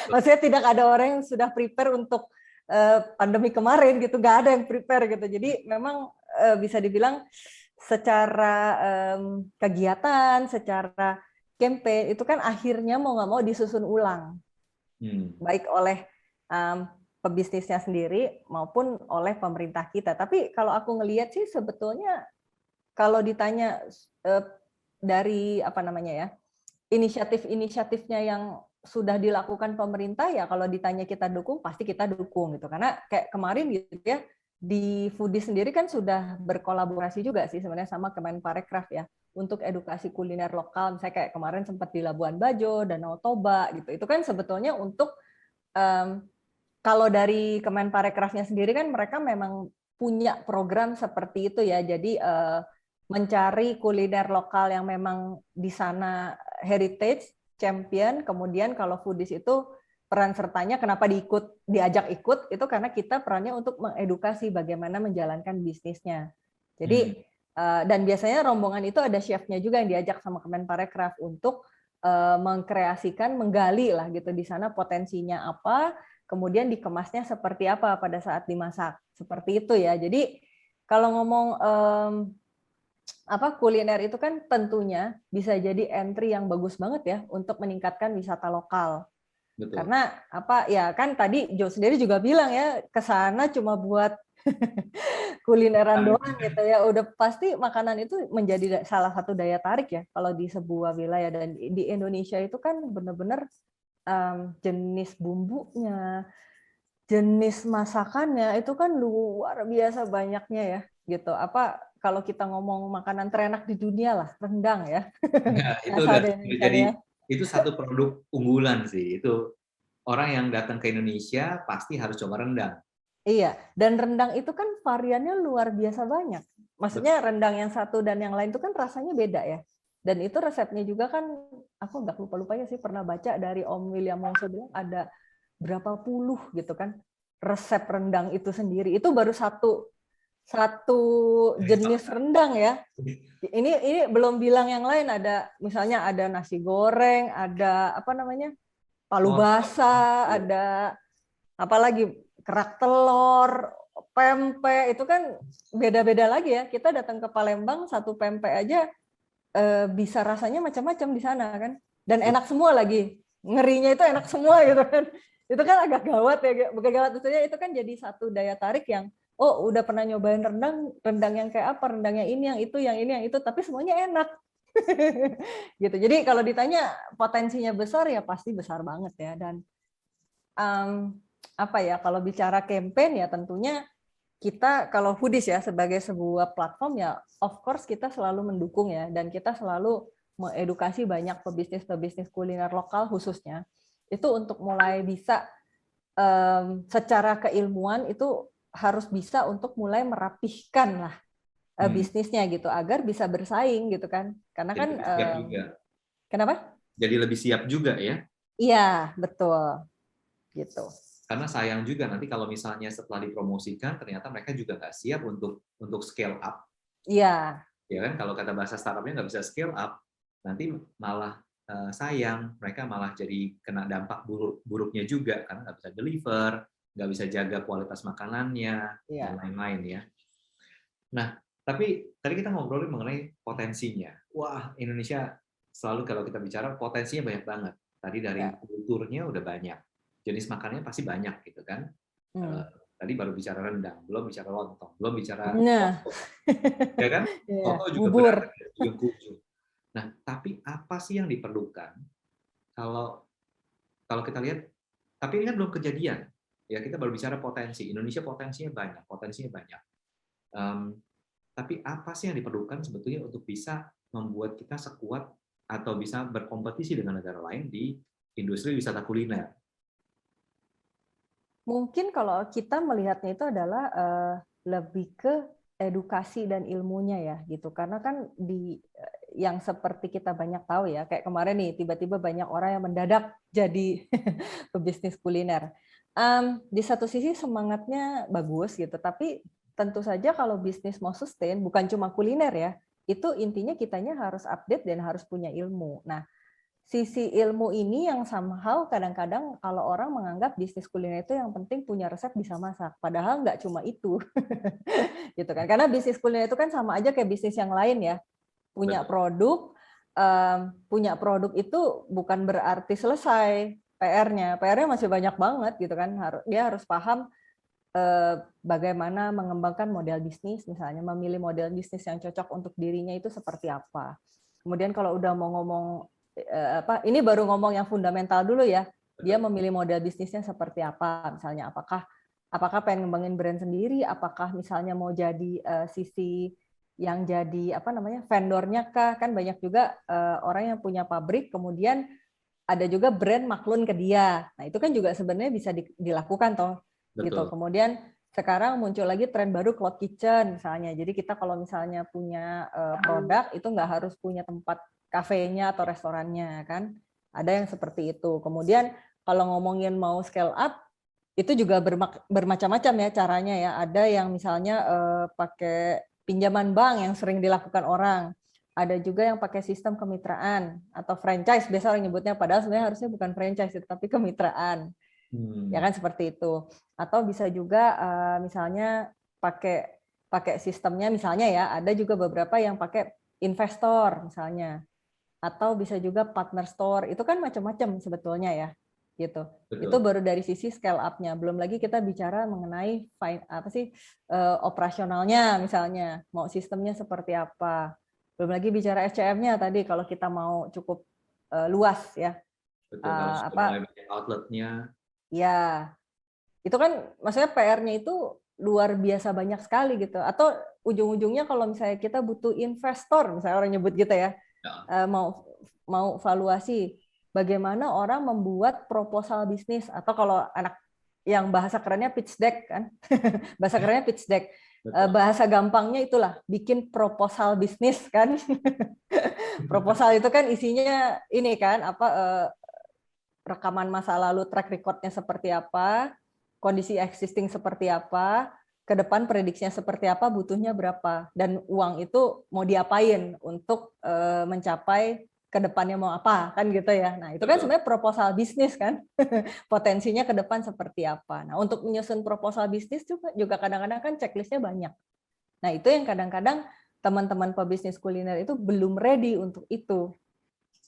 Speaker 2: Maksudnya tidak ada orang yang sudah prepare untuk pandemi kemarin gitu, nggak ada yang prepare gitu. Jadi memang bisa dibilang secara kegiatan, secara campaign itu kan akhirnya mau nggak mau disusun ulang, baik oleh pebisnisnya sendiri maupun oleh pemerintah kita. Tapi kalau aku ngelihat sih sebetulnya kalau ditanya dari inisiatif-inisiatifnya yang sudah dilakukan pemerintah ya kalau ditanya kita dukung pasti kita dukung gitu karena kayak kemarin gitu ya di Foodie sendiri kan sudah berkolaborasi juga sih sebenarnya sama Kemenparekraf ya untuk edukasi kuliner lokal misalnya kayak kemarin sempat di Labuan Bajo, Danau Toba gitu itu kan sebetulnya untuk kalau dari Kemenparekrafnya sendiri kan mereka memang punya program seperti itu ya jadi mencari kuliner lokal yang memang di sana heritage, champion, kemudian kalau foodies itu peran sertanya kenapa diajak ikut, itu karena kita perannya untuk mengedukasi bagaimana menjalankan bisnisnya. Jadi, dan biasanya rombongan itu ada chefnya juga yang diajak sama Kemenparekraf untuk mengkreasikan, menggali lah gitu di sana potensinya apa, kemudian dikemasnya seperti apa pada saat dimasak. Seperti itu ya. Jadi, kalau ngomong kuliner itu kan tentunya bisa jadi entry yang bagus banget ya untuk meningkatkan wisata lokal. Betul. Karena kan tadi Jo sendiri juga bilang ya ke sana cuma buat kulineran doang gitu ya. Udah pasti makanan itu menjadi salah satu daya tarik ya kalau di sebuah wilayah dan di Indonesia itu kan benar-benar jenis bumbunya, jenis masakannya itu kan luar biasa banyaknya ya gitu. Kalau kita ngomong makanan terenak di dunia lah, rendang ya.
Speaker 1: Nah, itu udah jadi itu satu produk unggulan sih. Itu orang yang datang ke Indonesia pasti harus coba rendang.
Speaker 2: Iya, dan rendang itu kan variannya luar biasa banyak. Maksudnya rendang yang satu dan yang lain itu kan rasanya beda ya. Dan itu resepnya juga kan, aku nggak lupa-lupanya sih pernah baca dari Om William Wongso bilang ada berapa puluh gitu kan resep rendang itu sendiri. Itu baru satu satu jenis rendang ya. Ini belum bilang yang lain, ada misalnya ada nasi goreng, ada apa namanya? Palu basah, ada apalagi kerak telur, pempek, itu kan beda-beda lagi ya. Kita datang ke Palembang, satu pempek aja bisa rasanya macam-macam di sana kan. Dan enak semua lagi. Ngerinya itu enak semua gitu kan. Itu kan agak gawat ya. Bukan gawat, maksudnya itu kan jadi satu daya tarik yang, oh udah pernah nyobain rendang yang kayak apa, rendang yang ini, yang itu, yang ini, yang itu, tapi semuanya enak. Gitu. Jadi kalau ditanya potensinya besar ya pasti besar banget ya. Dan apa ya, kalau bicara campaign ya tentunya kita kalau Foodies ya sebagai sebuah platform ya of course kita selalu mendukung ya, dan kita selalu mengedukasi banyak pebisnis kuliner lokal khususnya itu untuk mulai bisa secara keilmuan itu harus bisa untuk mulai merapihkan lah bisnisnya gitu agar bisa bersaing gitu kan, karena
Speaker 1: jadi
Speaker 2: kan
Speaker 1: siap juga.
Speaker 2: Kenapa?
Speaker 1: Jadi lebih siap juga ya.
Speaker 2: Iya betul gitu.
Speaker 1: Karena sayang juga nanti kalau misalnya setelah dipromosikan ternyata mereka juga nggak siap untuk scale up.
Speaker 2: Iya.
Speaker 1: Ya kan, kalau kata bahasa startupnya nggak bisa scale up, nanti malah sayang, mereka malah jadi kena dampak buruknya juga karena nggak bisa deliver, nggak bisa jaga kualitas makanannya, dan lain-lain ya. Nah, tapi tadi kita ngobrolin mengenai potensinya. Wah, Indonesia selalu kalau kita bicara potensinya banyak banget. Tadi dari kulturnya udah banyak. Jenis makanannya pasti banyak gitu kan. Tadi baru bicara rendang, belum bicara lontong, belum bicara soto. Ya kan? Soto juga berat di ujung. Nah, tapi apa sih yang diperlukan kalau kita lihat, tapi ini kan belum kejadian. Ya, kita baru bicara potensi. Indonesia potensinya banyak. Tapi apa sih yang diperlukan sebetulnya untuk bisa membuat kita sekuat atau bisa berkompetisi dengan negara lain di industri wisata kuliner?
Speaker 2: Mungkin kalau kita melihatnya itu adalah lebih ke edukasi dan ilmunya ya gitu, karena kan yang seperti kita banyak tahu ya, kayak kemarin nih tiba-tiba banyak orang yang mendadak jadi pebisnis kuliner. Di satu sisi semangatnya bagus gitu, tapi tentu saja kalau bisnis mau sustain bukan cuma kuliner ya, itu intinya kitanya harus update dan harus punya ilmu. Nah, sisi ilmu ini yang somehow kadang-kadang kalau orang menganggap bisnis kuliner itu yang penting punya resep bisa masak, padahal nggak cuma itu. Gitu kan. Karena bisnis kuliner itu kan sama aja kayak bisnis yang lain ya. Punya produk itu bukan berarti selesai PR-nya. PR-nya masih banyak banget gitu kan. Dia harus paham bagaimana mengembangkan model bisnis, misalnya memilih model bisnis yang cocok untuk dirinya itu seperti apa. Kemudian kalau udah mau ngomong ini baru ngomong yang fundamental dulu ya. Dia memilih model bisnisnya seperti apa, misalnya apakah pengen ngembangin brand sendiri, apakah misalnya mau jadi sisi yang jadi apa namanya vendornya kah, kan banyak juga orang yang punya pabrik kemudian ada juga brand maklun ke dia. Nah itu kan juga sebenarnya bisa dilakukan toh. Gitu. Kemudian sekarang muncul lagi tren baru cloud kitchen misalnya. Jadi kita kalau misalnya punya produk itu nggak harus punya tempat kafenya atau restorannya kan. Ada yang seperti itu. Kemudian kalau ngomongin mau scale up itu juga bermacam-macam ya caranya ya. Ada yang misalnya pakai pinjaman bank yang sering dilakukan orang. Ada juga yang pakai sistem kemitraan atau franchise, biasa orang nyebutnya, padahal sebenarnya harusnya bukan franchise tapi kemitraan. Ya kan seperti itu. Atau bisa juga misalnya pakai sistemnya misalnya ya, ada juga beberapa yang pakai investor misalnya. Atau bisa juga partner store. Itu kan macam-macam sebetulnya ya. Gitu. Itu baru dari sisi scale up-nya. Belum lagi kita bicara mengenai operasionalnya misalnya, mau sistemnya seperti apa. Belum lagi bicara SCM-nya tadi kalau kita mau cukup luas ya.
Speaker 1: Betul, kalau banyak outletnya.
Speaker 2: Ya, itu kan maksudnya PR-nya itu luar biasa banyak sekali gitu. Atau ujung-ujungnya kalau misalnya kita butuh investor, misalnya orang nyebut gitu ya, mau valuasi, bagaimana orang membuat proposal bisnis, atau kalau anak yang bahasa kerennya pitch deck kan, bahasa kerennya pitch deck. Bahasa gampangnya itulah bikin proposal bisnis kan. Proposal itu kan isinya ini kan rekaman masa lalu, track record-nya seperti apa, kondisi existing seperti apa, ke depan prediksinya seperti apa, butuhnya berapa, dan uang itu mau diapain untuk mencapai ke depannya mau apa, kan gitu ya. Nah, itu kan
Speaker 1: Betul.
Speaker 2: sebenarnya proposal bisnis kan. Potensinya ke depan seperti apa. Nah, untuk menyusun proposal bisnis juga kadang-kadang kan checklistnya banyak. Nah, itu yang kadang-kadang teman-teman pebisnis kuliner itu belum ready untuk itu.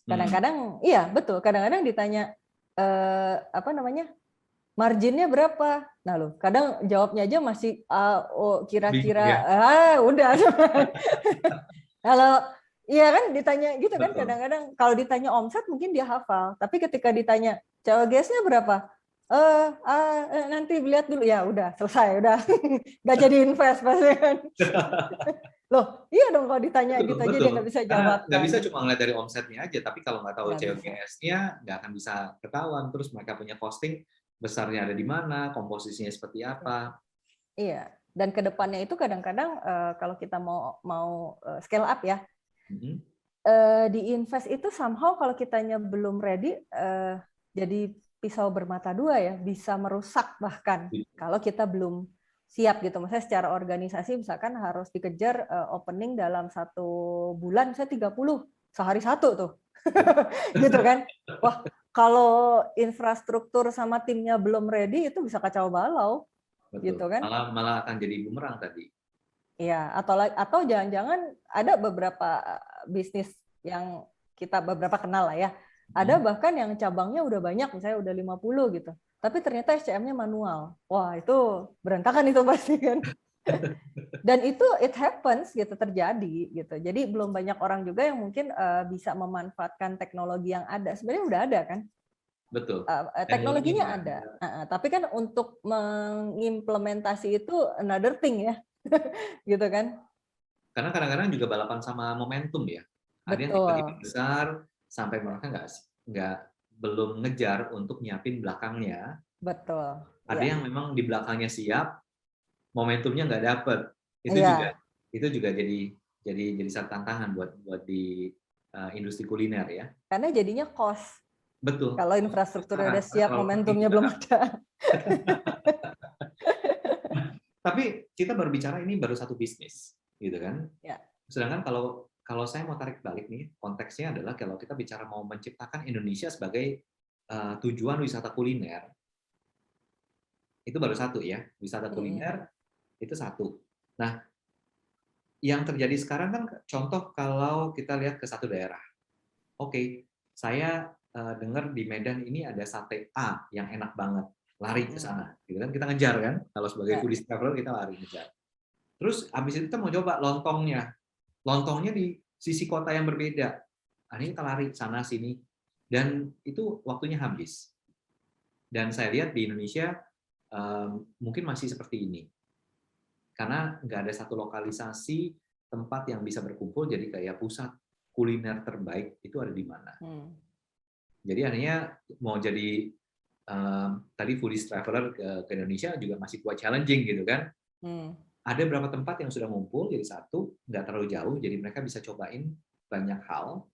Speaker 2: Kadang-kadang, iya betul, kadang-kadang ditanya apa namanya, marginnya berapa? Nah loh, kadang jawabnya aja masih oh,
Speaker 1: Bingung
Speaker 2: kira-kira,
Speaker 1: ya.
Speaker 2: udah. Kalau iya kan ditanya gitu kan,
Speaker 1: Betul.
Speaker 2: kadang-kadang kalau ditanya omset mungkin dia hafal, tapi ketika ditanya COGS-nya berapa? Nanti lihat dulu, ya udah selesai, udah nggak jadi invest pasti kan. Loh, iya dong kalau ditanya
Speaker 1: Betul,
Speaker 2: gitu aja dia
Speaker 1: betul.
Speaker 2: nggak bisa
Speaker 1: Karena
Speaker 2: jawab
Speaker 1: nggak
Speaker 2: kan.
Speaker 1: bisa cuma ngeliat dari omsetnya aja, tapi kalau nggak tahu
Speaker 2: Nggak bisa.
Speaker 1: COGS-nya, nggak akan bisa ketahuan. Terus mereka punya costing, besarnya ada di mana, komposisinya seperti apa.
Speaker 2: Iya, dan ke depannya itu kadang-kadang kalau kita mau scale up ya, di invest itu somehow kalau kitanya belum ready, jadi pisau bermata dua ya, bisa merusak bahkan kalau kita belum siap gitu. Misalnya secara organisasi misalkan harus dikejar opening dalam 1 bulan, misalnya 30, sehari 1 tuh. Gitu kan. Wah, kalau infrastruktur sama timnya belum ready itu bisa kacau balau.
Speaker 1: Betul.
Speaker 2: Gitu kan.
Speaker 1: Malah akan jadi bumerang tadi.
Speaker 2: Iya, atau jangan-jangan ada beberapa bisnis yang kita beberapa kenal lah ya. Ada bahkan yang cabangnya udah banyak, misalnya udah 50 gitu. Tapi ternyata SCM-nya manual. Wah, itu berantakan itu pasti kan. Dan itu it happens gitu, terjadi gitu. Jadi belum banyak orang juga yang mungkin bisa memanfaatkan teknologi yang ada. Sebenarnya udah ada kan.
Speaker 1: Betul.
Speaker 2: Teknologinya ada. Tapi kan untuk mengimplementasi itu another thing ya. Gitu kan.
Speaker 1: Karena kadang-kadang juga balapan sama momentum ya. Ada yang tiba-tiba
Speaker 2: Betul.
Speaker 1: besar sampai mereka nggak belum ngejar untuk nyiapin belakangnya.
Speaker 2: Betul.
Speaker 1: Ada
Speaker 2: Ya.
Speaker 1: yang memang di belakangnya siap, momentumnya nggak dapet.
Speaker 2: Iya.
Speaker 1: Itu juga jadi satu tantangan buat di industri kuliner ya.
Speaker 2: Karena jadinya cost.
Speaker 1: Betul.
Speaker 2: Kalau infrastrukturnya
Speaker 1: Karena
Speaker 2: udah siap,
Speaker 1: terlalu tinggi
Speaker 2: momentumnya
Speaker 1: juga
Speaker 2: belum
Speaker 1: kan.
Speaker 2: ada.
Speaker 1: Tapi kita baru bicara ini baru satu bisnis, gitu kan?
Speaker 2: Ya.
Speaker 1: Sedangkan kalau saya mau tarik balik nih, konteksnya adalah kalau kita bicara mau menciptakan Indonesia sebagai tujuan wisata kuliner, itu baru satu ya, wisata kuliner itu satu. Nah, yang terjadi sekarang kan contoh kalau kita lihat ke satu daerah. Oke, saya dengar di Medan ini ada sate A yang enak banget, lari ke sana, gitu kan? Kita ngejar kan, kalau sebagai foodies traveler kita lari ngejar. Terus habis itu kita mau coba lontongnya di sisi kota yang berbeda. Ini kita lari sana sini, dan itu waktunya habis. Dan saya lihat di Indonesia mungkin masih seperti ini, karena nggak ada satu lokalisasi tempat yang bisa berkumpul, jadi kayak pusat kuliner terbaik itu ada di mana. Jadi akhirnya mau jadi tadi foodies traveler ke Indonesia juga masih quite challenging gitu kan. Ada beberapa tempat yang sudah ngumpul jadi satu, nggak terlalu jauh, jadi mereka bisa cobain banyak hal.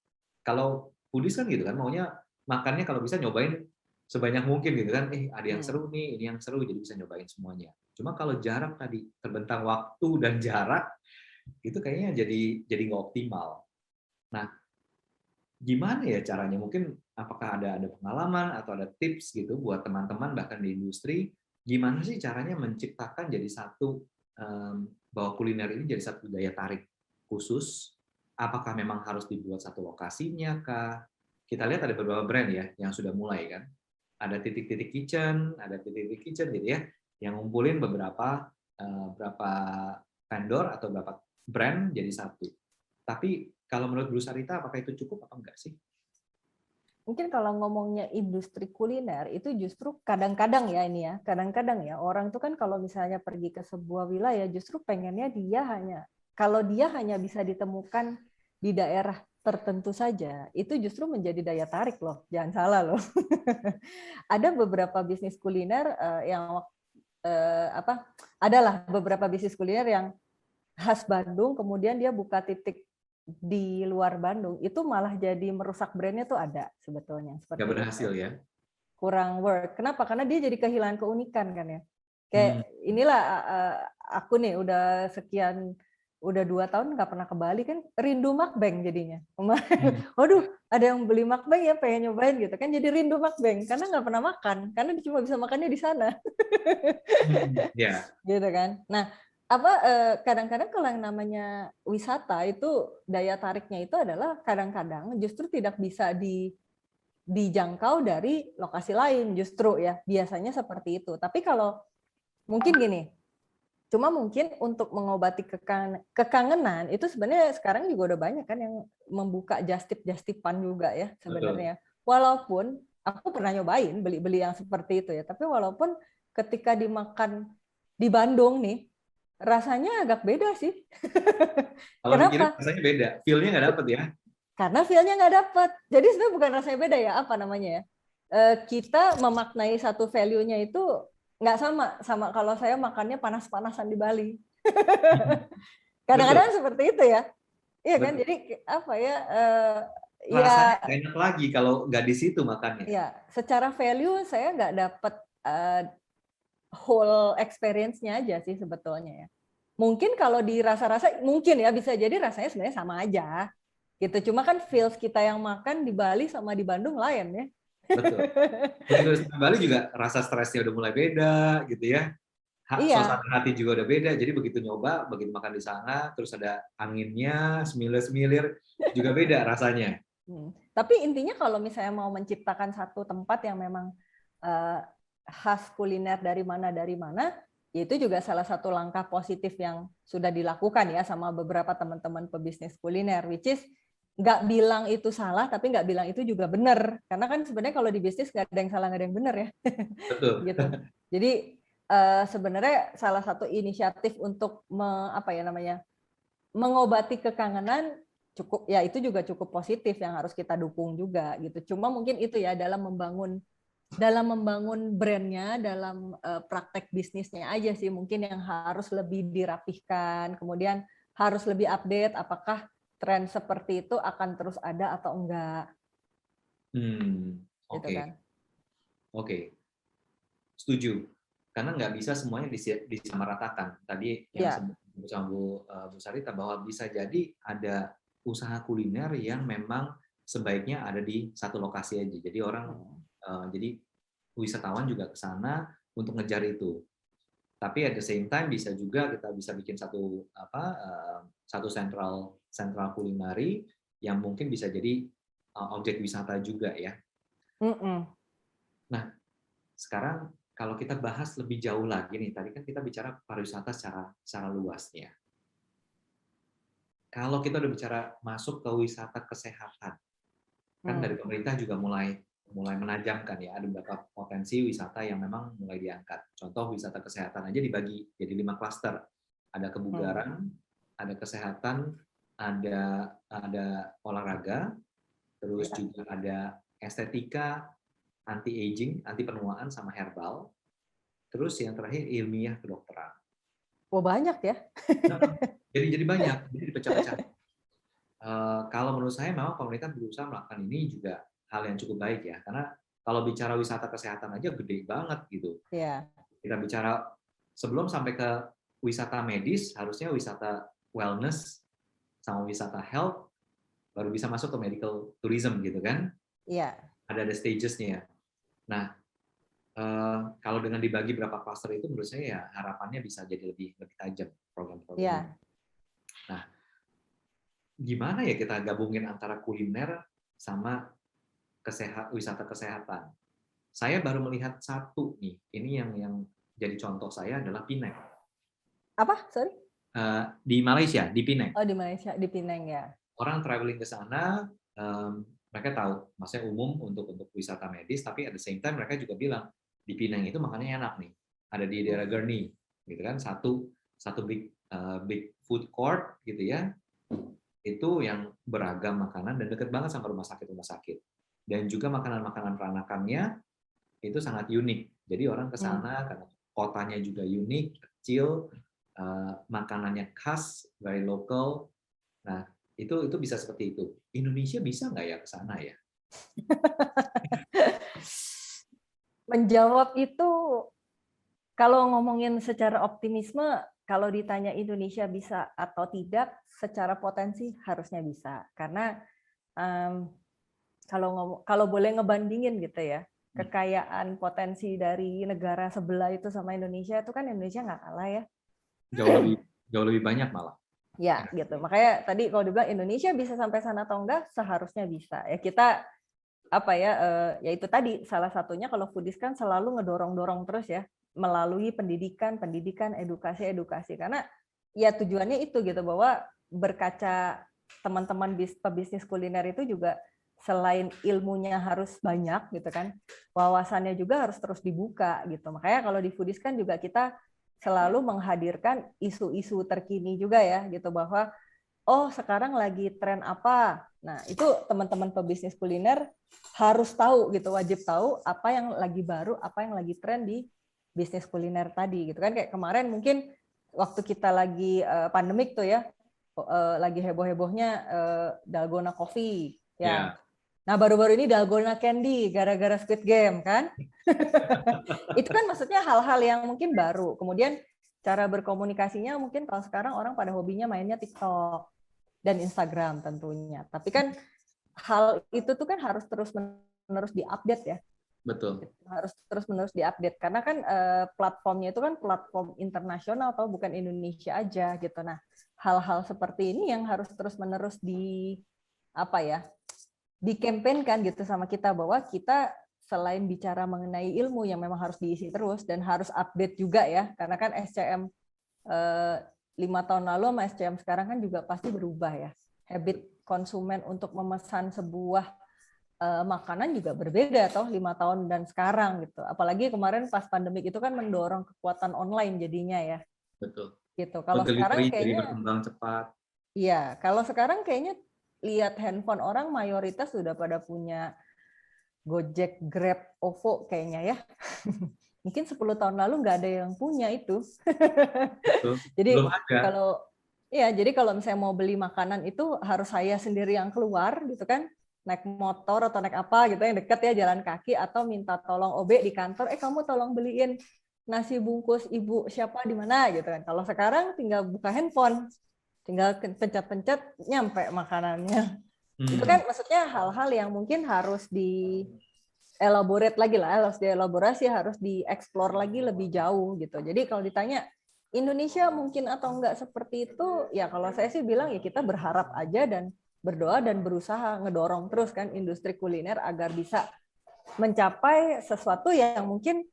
Speaker 1: Kalau foodies kan gitu kan, maunya makannya kalau bisa nyobain sebanyak mungkin gitu kan. Ada yang seru nih, ini yang seru, jadi bisa nyobain semuanya. Cuma kalau jarak tadi, terbentang waktu dan jarak, itu kayaknya jadi nggak optimal. Nah, gimana ya caranya? Mungkin apakah ada pengalaman atau ada tips gitu buat teman-teman bahkan di industri, gimana sih caranya menciptakan jadi satu bahwa kuliner ini jadi satu daya tarik khusus? Apakah memang harus dibuat satu lokasinya kah? Kita lihat ada beberapa brand ya yang sudah mulai kan. Ada titik-titik kitchen, ada titik-titik kitchen gitu ya, yang ngumpulin beberapa vendor atau beberapa brand jadi satu. Tapi kalau menurut Bu Sarita, apakah itu cukup atau enggak sih?
Speaker 2: Mungkin kalau ngomongnya industri kuliner itu justru kadang-kadang ya ini ya, kadang-kadang ya orang tuh kan kalau misalnya pergi ke sebuah wilayah justru pengennya kalau dia hanya bisa ditemukan di daerah tertentu saja, itu justru menjadi daya tarik loh, jangan salah loh. Ada beberapa bisnis kuliner adalah beberapa bisnis kuliner yang khas Bandung, kemudian dia buka titik di luar Bandung, itu malah jadi merusak brandnya tuh ada sebetulnya.
Speaker 1: Nggak berhasil
Speaker 2: itu.
Speaker 1: Ya?
Speaker 2: Kurang work. Kenapa? Karena dia jadi kehilangan keunikan kan ya. Kayak inilah aku nih udah 2 tahun nggak pernah ke Bali kan rindu mukbang jadinya. Waduh, ada yang beli mukbang ya pengen nyobain gitu kan jadi rindu mukbang karena nggak pernah makan karena cuma bisa makannya di sana.
Speaker 1: Ya,
Speaker 2: Gitu kan. Nah, kadang-kadang kalau yang namanya wisata itu daya tariknya itu adalah kadang-kadang justru tidak bisa dijangkau dari lokasi lain justru ya, biasanya seperti itu. Tapi kalau mungkin gini, cuma mungkin untuk mengobati kekangenan itu sebenarnya sekarang juga udah banyak kan yang membuka just-tip-just-tipan juga ya
Speaker 1: betul.
Speaker 2: sebenarnya. Walaupun aku pernah nyobain beli-beli yang seperti itu ya, tapi walaupun ketika dimakan di Bandung nih, rasanya agak beda sih.
Speaker 1: Kalau dikirim
Speaker 2: Kenapa?
Speaker 1: rasanya beda, feel-nya nggak dapet ya.
Speaker 2: Karena feel-nya nggak dapet. Jadi sebenarnya bukan rasanya beda ya, apa namanya ya? Kita memaknai satu value-nya itu nggak sama kalau saya makannya panas-panasan di Bali.
Speaker 1: Betul,
Speaker 2: Kadang-kadang seperti itu ya. Iya kan?
Speaker 1: betul.
Speaker 2: Jadi apa ya? Ya,
Speaker 1: Rasanya nggak enak lagi kalau nggak di situ makannya.
Speaker 2: ya. Secara value saya nggak dapet whole experience-nya aja sih sebetulnya ya. Mungkin kalau dirasa-rasa, mungkin ya bisa jadi rasanya sebenarnya sama aja. Gitu. Cuma kan feels kita yang makan di Bali sama di Bandung lain ya.
Speaker 1: Betul. Begitu sampai Bali juga rasa stresnya udah mulai beda gitu ya.
Speaker 2: Iya.
Speaker 1: Suasana hati juga udah beda. Jadi begitu nyoba, begitu makan di sana, terus ada anginnya, semilir-semilir, juga beda rasanya.
Speaker 2: Tapi intinya kalau misalnya mau menciptakan satu tempat yang memang uh, khas kuliner dari mana, ya itu juga salah satu langkah positif yang sudah dilakukan ya sama beberapa teman-teman pebisnis kuliner, which is nggak bilang itu salah, tapi nggak bilang itu juga benar. Karena kan sebenarnya kalau di bisnis nggak ada yang salah, nggak ada yang benar ya.
Speaker 1: Betul.
Speaker 2: Gitu. Jadi sebenarnya salah satu inisiatif untuk mengobati kekangenan cukup ya itu juga cukup positif yang harus kita dukung juga gitu. Cuma mungkin itu ya dalam membangun brandnya, dalam praktek bisnisnya aja sih mungkin yang harus lebih dirapihkan, kemudian harus lebih update apakah tren seperti itu akan terus ada atau enggak gitu
Speaker 1: Oke,
Speaker 2: kan.
Speaker 1: oke. Setuju. Karena nggak bisa semuanya disamaratakan. Tadi yang
Speaker 2: Ya.
Speaker 1: sebut sama Bu Sarita bahwa bisa jadi ada usaha kuliner yang memang sebaiknya ada di satu lokasi aja. Jadi orang jadi wisatawan juga ke sana untuk ngejar itu. Tapi at the same time bisa juga kita bisa bikin satu sentral kulineri yang mungkin bisa jadi objek wisata juga ya. Nah, sekarang kalau kita bahas lebih jauh lagi nih, tadi kan kita bicara pariwisata secara luasnya. Kalau kita udah bicara masuk ke wisata kesehatan, kan dari pemerintah juga mulai menajamkan ya, ada beberapa potensi wisata yang memang mulai diangkat. Contoh wisata kesehatan aja dibagi jadi 5 klaster. Ada kebugaran, ada kesehatan, ada olahraga, terus juga ada estetika, anti aging, anti penuaan sama herbal. Terus yang terakhir ilmiah kedokteran.
Speaker 2: Oh banyak ya.
Speaker 1: Nah, jadi banyak, jadi dipecah-pecah. Kalau menurut saya memang pemerintah berusaha melakukan ini juga hal yang cukup baik ya, karena kalau bicara wisata kesehatan aja gede banget gitu.
Speaker 2: Iya.
Speaker 1: Kita bicara sebelum sampai ke wisata medis, harusnya wisata wellness sama wisata health baru bisa masuk ke medical tourism gitu kan?
Speaker 2: Iya.
Speaker 1: Ada stages-nya. Nah, kalau dengan dibagi berapa klaster itu menurut saya ya harapannya bisa jadi lebih tajam program-program ini. Nah, gimana ya kita gabungin antara kuliner sama wisata kesehatan? Saya baru melihat satu nih, ini yang jadi contoh saya adalah Penang.
Speaker 2: Apa? Sorry?
Speaker 1: Di Malaysia, di Penang.
Speaker 2: Oh di Malaysia, di Penang ya.
Speaker 1: Orang traveling ke sana, mereka tahu, maksudnya umum untuk wisata medis, tapi at the same time mereka juga bilang di Penang itu makannya enak nih. Ada di daerah Gurney, gitu kan? Satu big food court gitu ya. Itu yang beragam makanan dan dekat banget sama rumah sakit. Dan juga makanan-makanan peranakannya itu sangat unik. Jadi orang ke sana karena kotanya juga unik, kecil, makanannya khas, very local. Nah, itu bisa seperti itu. Indonesia bisa nggak ya ke sana ya?
Speaker 2: Menjawab itu Kalau ngomongin secara optimisme, kalau ditanya Indonesia bisa atau tidak, secara potensi harusnya bisa. Karena kalau boleh ngebandingin gitu ya, kekayaan potensi dari negara sebelah itu sama Indonesia itu kan Indonesia nggak kalah ya.
Speaker 1: Jauh lebih banyak malah.
Speaker 2: Ya, gitu. Makanya tadi kalau dibilang Indonesia bisa sampai sana atau enggak, seharusnya bisa. Ya kita ya itu tadi salah satunya kalau Foodies kan selalu ngedorong-dorong terus ya melalui pendidikan, edukasi karena ya tujuannya itu gitu bahwa berkaca teman-teman pebisnis kuliner itu juga selain ilmunya harus banyak gitu kan, wawasannya juga harus terus dibuka gitu. Makanya kalau di Foodies kan juga kita selalu menghadirkan isu-isu terkini juga ya gitu bahwa oh sekarang lagi tren apa. Nah, itu teman-teman pebisnis kuliner harus tahu gitu, wajib tahu apa yang lagi baru, apa yang lagi tren di bisnis kuliner tadi gitu kan. Kayak kemarin mungkin waktu kita lagi pandemik tuh ya, lagi heboh-hebohnya Dalgona Coffee ya.
Speaker 1: Yeah.
Speaker 2: Nah, baru-baru ini Dalgona Candy gara-gara Squid Game kan. Itu kan maksudnya hal-hal yang mungkin baru. Kemudian cara berkomunikasinya mungkin kalau sekarang orang pada hobinya mainnya TikTok dan Instagram tentunya. Tapi kan hal itu tuh kan harus terus-menerus diupdate ya.
Speaker 1: Betul.
Speaker 2: Harus terus-menerus diupdate karena kan platformnya itu kan platform internasional atau bukan Indonesia aja gitu. Nah, hal-hal seperti ini yang harus terus-menerus dikampanyekan gitu sama kita bahwa kita selain bicara mengenai ilmu yang memang harus diisi terus dan harus update juga ya, karena kan SCM 5 tahun lalu sama SCM sekarang kan juga pasti berubah ya. Habit konsumen untuk memesan sebuah makanan juga berbeda toh 5 tahun dan sekarang gitu. Apalagi kemarin pas pandemik itu kan mendorong kekuatan online jadinya ya.
Speaker 1: Betul.
Speaker 2: Gitu. Kalau sekarang kayaknya
Speaker 1: berkembang cepat.
Speaker 2: Iya, kalau sekarang kayaknya lihat handphone orang mayoritas sudah pada punya Gojek, Grab, OVO kayaknya ya. Mungkin 10 tahun lalu nggak ada yang punya itu. Jadi kalau misalnya mau beli makanan itu harus saya sendiri yang keluar gitu kan, naik motor atau naik apa gitu yang dekat ya jalan kaki atau minta tolong OB di kantor, kamu tolong beliin nasi bungkus ibu siapa di mana gitu kan. Kalau sekarang tinggal buka handphone, tinggal pencet-pencet nyampe makanannya. Itu kan maksudnya hal-hal yang mungkin harus elaborate lagi lah, harus dielaborasi, harus dieksplor lagi lebih jauh gitu. Jadi kalau ditanya Indonesia mungkin atau enggak seperti itu, ya kalau saya sih bilang ya kita berharap aja dan berdoa dan berusaha ngedorong terus kan industri kuliner agar bisa mencapai sesuatu yang mungkin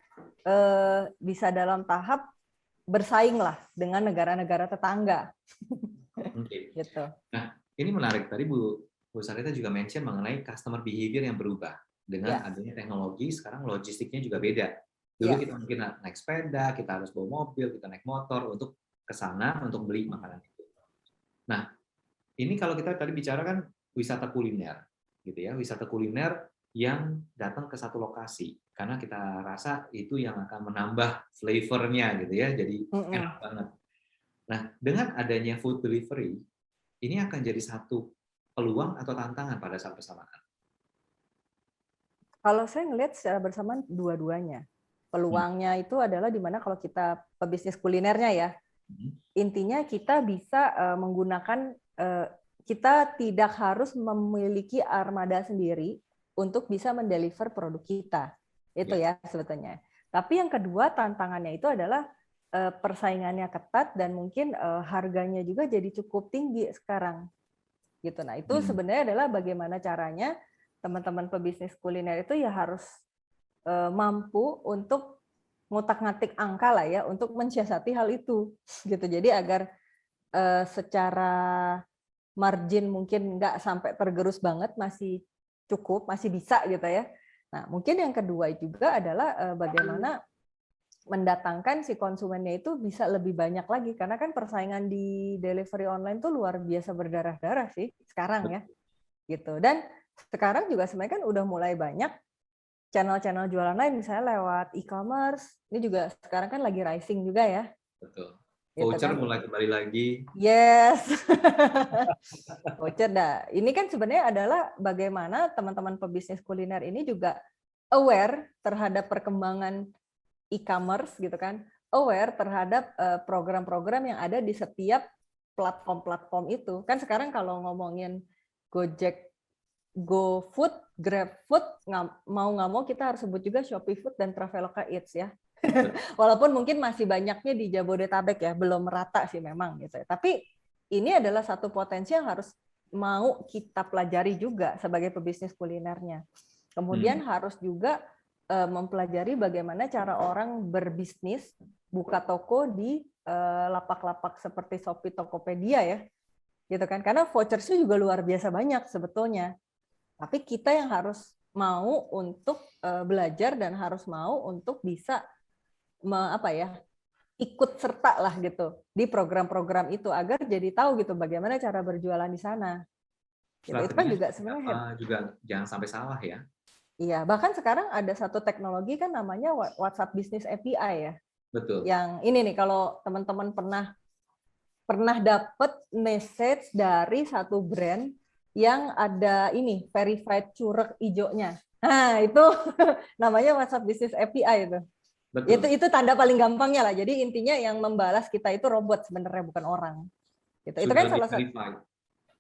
Speaker 2: bisa dalam tahap bersaing lah dengan negara-negara tetangga. Gitu.
Speaker 1: Nah, ini menarik tadi Bu Sarita juga mention mengenai customer behavior yang berubah. Dengan adanya teknologi, sekarang logistiknya juga beda. Dulu kita mungkin naik sepeda, kita harus bawa mobil, kita naik motor untuk ke sana untuk beli makanan itu. Nah, ini kalau kita tadi bicara kan wisata kuliner, gitu ya, wisata kuliner yang datang ke satu lokasi, karena kita rasa itu yang akan menambah flavornya, gitu ya, jadi enak banget. Nah, dengan adanya food delivery, ini akan jadi satu peluang atau tantangan pada saat bersamaan.
Speaker 2: Kalau saya ngelihat secara bersamaan dua-duanya. Peluangnya itu adalah di mana kalau kita pebisnis kulinernya ya, intinya kita bisa menggunakan, kita tidak harus memiliki armada sendiri untuk bisa mendeliver produk kita. Itu ya sebetulnya. Tapi yang kedua tantangannya itu adalah persaingannya ketat dan mungkin harganya juga jadi cukup tinggi sekarang. Gitu. Nah, itu sebenarnya adalah bagaimana caranya teman-teman pebisnis kuliner itu ya harus mampu untuk ngutak-ngatik angka lah ya untuk mensiasati hal itu gitu. Jadi agar secara margin mungkin nggak sampai tergerus banget, masih cukup, masih bisa gitu ya. Nah, mungkin yang kedua juga adalah bagaimana mendatangkan si konsumennya itu bisa lebih banyak lagi karena kan persaingan di delivery online tuh luar biasa berdarah-darah sih sekarang ya. Gitu. Dan sekarang juga sebenarnya kan udah mulai banyak channel-channel jualan lain misalnya lewat e-commerce. Ini juga sekarang kan lagi rising juga ya.
Speaker 1: Betul. Voucher gitu kan? Mulai kembali lagi.
Speaker 2: Yes. Voucher dah. Ini kan sebenarnya adalah bagaimana teman-teman pebisnis kuliner ini juga aware terhadap perkembangan e-commerce gitu kan. aware terhadap program-program yang ada di setiap platform-platform itu. Kan sekarang kalau ngomongin Gojek, GoFood, GrabFood, mau nggak mau kita harus sebut juga Shopee Food dan Traveloka Eats ya. Walaupun mungkin masih banyaknya di Jabodetabek ya, belum merata sih memang gitu ya. Tapi ini adalah satu potensi yang harus mau kita pelajari juga sebagai pebisnis kulinernya. Kemudian harus juga mempelajari bagaimana cara orang berbisnis, buka toko di lapak-lapak seperti Shopee, Tokopedia ya, gitu kan? Karena vouchersnya juga luar biasa banyak sebetulnya. Tapi kita yang harus mau untuk belajar dan harus mau untuk bisa ikut serta lah gitu di program-program itu agar jadi tahu gitu bagaimana cara berjualan di sana. Gitu. Itu kan
Speaker 1: Strateginya
Speaker 2: juga sebenarnya
Speaker 1: juga jangan sampai salah ya.
Speaker 2: iya, bahkan sekarang ada satu teknologi kan namanya WhatsApp Business API ya.
Speaker 1: Betul.
Speaker 2: Yang ini nih kalau teman-teman pernah dapat message dari satu brand yang ada ini verified curug hijaunya. Nah, itu namanya WhatsApp Business API itu.
Speaker 1: Betul.
Speaker 2: Itu tanda paling gampangnya lah. Jadi intinya yang membalas kita itu robot sebenarnya bukan orang. Gitu. Itu kan
Speaker 1: Sudah
Speaker 2: salah satu.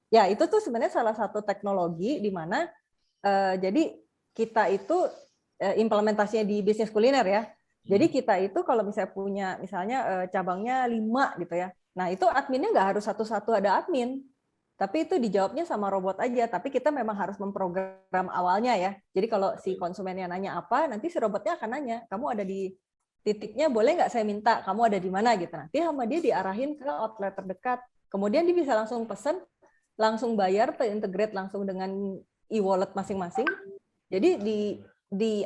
Speaker 2: Ya, itu tuh sebenarnya salah satu teknologi di mana jadi kita itu implementasinya di bisnis kuliner ya. Jadi kita itu kalau misalnya punya misalnya cabangnya 5 gitu ya. Nah, itu adminnya nggak harus satu-satu ada admin. Tapi itu dijawabnya sama robot aja. Tapi kita memang harus memprogram awalnya ya. Jadi kalau si konsumennya nanya apa, nanti si robotnya akan nanya, kamu ada di titiknya, boleh nggak saya minta? Kamu ada di mana gitu. Nanti sama dia diarahin ke outlet terdekat. Kemudian dia bisa langsung pesen, langsung bayar, terintegrate langsung dengan e-wallet masing-masing. Jadi di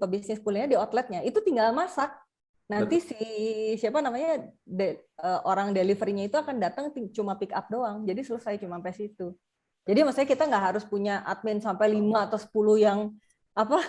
Speaker 2: pebisnis kuliner di outletnya itu tinggal masak. Nanti si siapa namanya orang deliverynya itu akan datang cuma pick up doang. Jadi selesai cuma sampai situ. Jadi maksudnya kita nggak harus punya admin sampai 5 atau 10 yang apa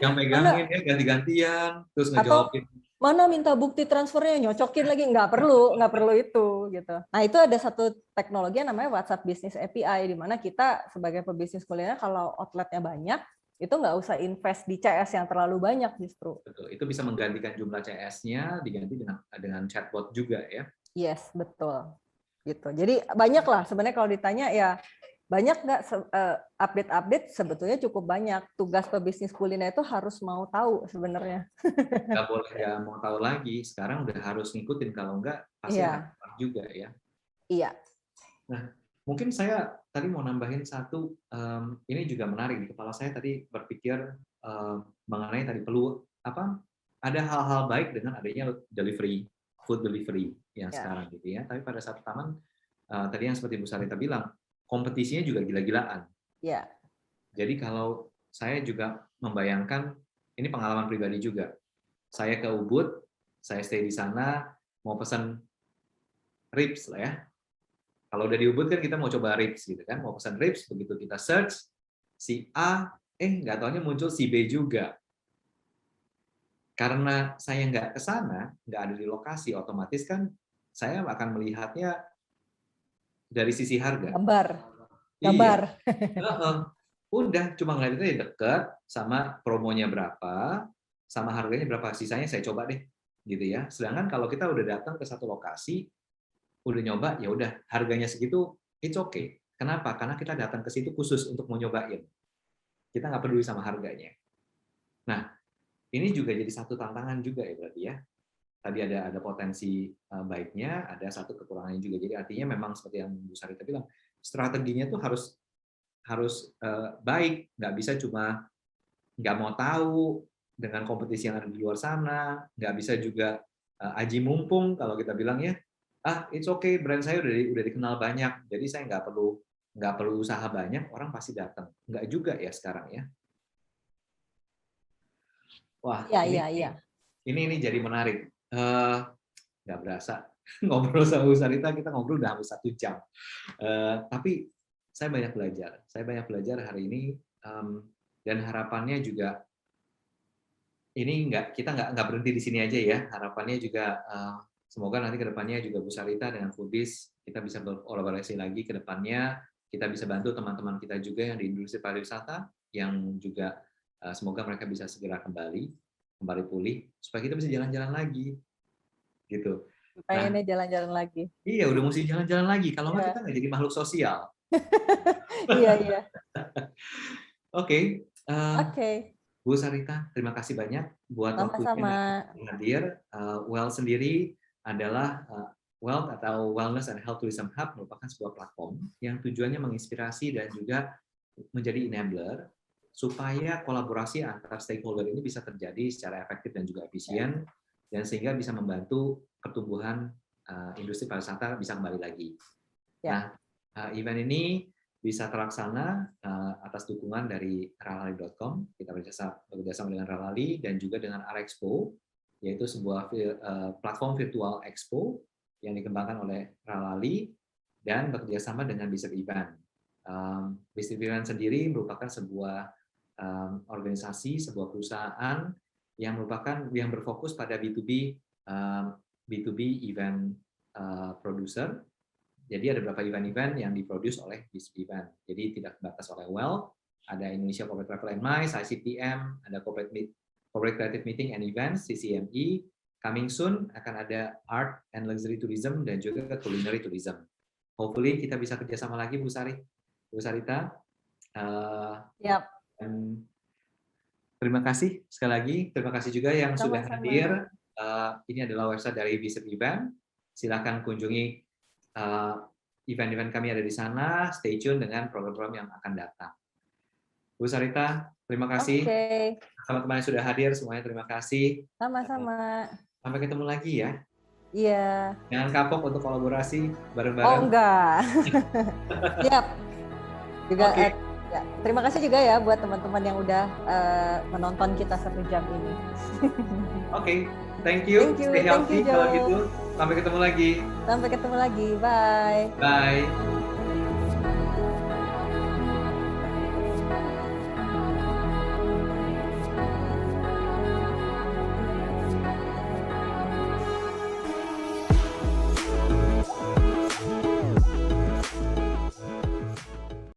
Speaker 1: yang megangin ya ganti-gantian terus
Speaker 2: atau
Speaker 1: ngejawabin.
Speaker 2: mana minta bukti transfernya nyocokin lagi, nggak perlu itu gitu. Nah itu ada satu teknologi yang namanya WhatsApp Business API di mana kita sebagai pebisnis kuliner kalau outletnya banyak itu nggak usah invest di CS yang terlalu banyak justru.
Speaker 1: Betul, itu bisa menggantikan jumlah CS-nya diganti dengan chatbot juga ya.
Speaker 2: Yes, betul. Gitu. Jadi banyak lah sebenarnya kalau ditanya ya banyak nggak update-update sebetulnya cukup banyak. Tugas pebisnis kuliner itu harus mau tahu sebenarnya.
Speaker 1: Nggak boleh nggak mau tahu lagi, sekarang udah harus ngikutin kalau nggak pasti akan salah juga ya.
Speaker 2: Iya.
Speaker 1: Nah, mungkin saya tadi mau nambahin satu, ini juga menarik di kepala saya tadi berpikir mengenai tadi ada hal-hal baik dengan adanya food delivery yang sekarang gitu ya. Tapi pada saat pertama tadi yang seperti Bu Sarita bilang, kompetisinya juga gila-gilaan.
Speaker 2: Ya.
Speaker 1: Jadi kalau saya juga membayangkan, ini pengalaman pribadi juga. Saya ke Ubud, saya stay di sana, mau pesan ribs lah ya. Kalau udah di Ubud kan kita mau coba ribs gitu kan, mau pesan ribs, begitu kita search si A, nggak taunya muncul si B juga. Karena saya nggak ke sana, nggak ada di lokasi, otomatis kan saya akan melihatnya dari sisi harga.
Speaker 2: Gambar.
Speaker 1: Iya. Udah cuma ngeliatnya deket sama promonya berapa, sama harganya berapa, sisanya saya coba deh, gitu ya. Sedangkan kalau kita udah datang ke satu lokasi, udah nyoba, ya udah harganya segitu, it's okay. Kenapa? Karena kita datang ke situ khusus untuk mau nyobain. Kita nggak peduli sama harganya. Nah, ini juga jadi satu tantangan juga ya berarti ya. Tadi ada potensi baiknya, ada satu kekurangannya juga. Jadi artinya memang seperti yang Bu Sarita bilang, strateginya tuh harus baik, nggak bisa cuma nggak mau tahu dengan kompetisi yang ada di luar sana, nggak bisa juga aji mumpung kalau kita bilang ya, it's okay, brand saya udah dikenal banyak, jadi saya nggak perlu usaha banyak, orang pasti datang. Nggak juga ya sekarang ya. Wah, ini jadi menarik. Nggak berasa ngobrol sama Bu Sarita, kita ngobrol udah hampir 1 jam. Tapi saya banyak belajar hari ini, dan harapannya juga ini kita nggak berhenti di sini aja ya. Harapannya juga semoga nanti ke depannya juga Bu Sarita dengan Foodies kita bisa berkolaborasi lagi ke depannya. Kita bisa bantu teman-teman kita juga yang di industri pariwisata yang juga semoga mereka bisa segera kembali pulih supaya kita bisa jalan-jalan lagi. gitu.
Speaker 2: Pengennya jalan-jalan lagi.
Speaker 1: Iya, udah mesti jalan-jalan lagi. Kalau nggak
Speaker 2: Iya.
Speaker 1: kita nggak jadi makhluk sosial.
Speaker 2: Iya.
Speaker 1: Oke.
Speaker 2: Oke.
Speaker 1: Bu Sarita, terima kasih banyak buat waktunya
Speaker 2: Sama-sama.
Speaker 1: dan hadir. Well sendiri adalah Wealth atau Wellness and Health Tourism Hub merupakan sebuah platform yang tujuannya menginspirasi dan juga menjadi enabler supaya kolaborasi antar stakeholder ini bisa terjadi secara efektif dan juga efisien, dan sehingga bisa membantu pertumbuhan industri pariwisata bisa kembali lagi. Nah, event ini bisa terlaksana atas dukungan dari ralali.com. Kita bekerjasama dengan Ralali dan juga dengan R-Expo, yaitu sebuah platform virtual expo yang dikembangkan oleh Ralali dan bekerjasama dengan Bicep Event. Bicep Event sendiri merupakan sebuah organisasi, sebuah perusahaan yang berfokus pada B2B event producer. Jadi ada beberapa event-event yang diproduce oleh Bicep Event. Jadi tidak terbatas oleh Wealth, ada Indonesia Corporate Travel and MICE, ICTM, ada Corporate Creative Meeting and Events, CCME. Coming soon akan ada Art and Luxury Tourism dan juga Culinary Tourism. Hopefully kita bisa kerjasama lagi, Bu Sarita.
Speaker 2: Yep.
Speaker 1: Dan terima kasih sekali lagi. Terima kasih juga yang sudah hadir. Ini adalah website dari Bicep Event. Silakan kunjungi event-event kami ada di sana. Stay tune dengan program-program yang akan datang. Bu Sarita, terima kasih. Teman-teman yang sudah hadir semuanya terima kasih.
Speaker 2: Sama-sama.
Speaker 1: Sampai ketemu lagi ya.
Speaker 2: Iya.
Speaker 1: Jangan kapok untuk kolaborasi bareng-bareng.
Speaker 2: Oh enggak. Siap. Juga ya, terima kasih juga ya buat teman-teman yang udah menonton kita 1 jam ini.
Speaker 1: Oke, thank you. Stay healthy kalau gitu. Sampai ketemu lagi.
Speaker 2: Sampai ketemu lagi. Bye.
Speaker 1: Bye.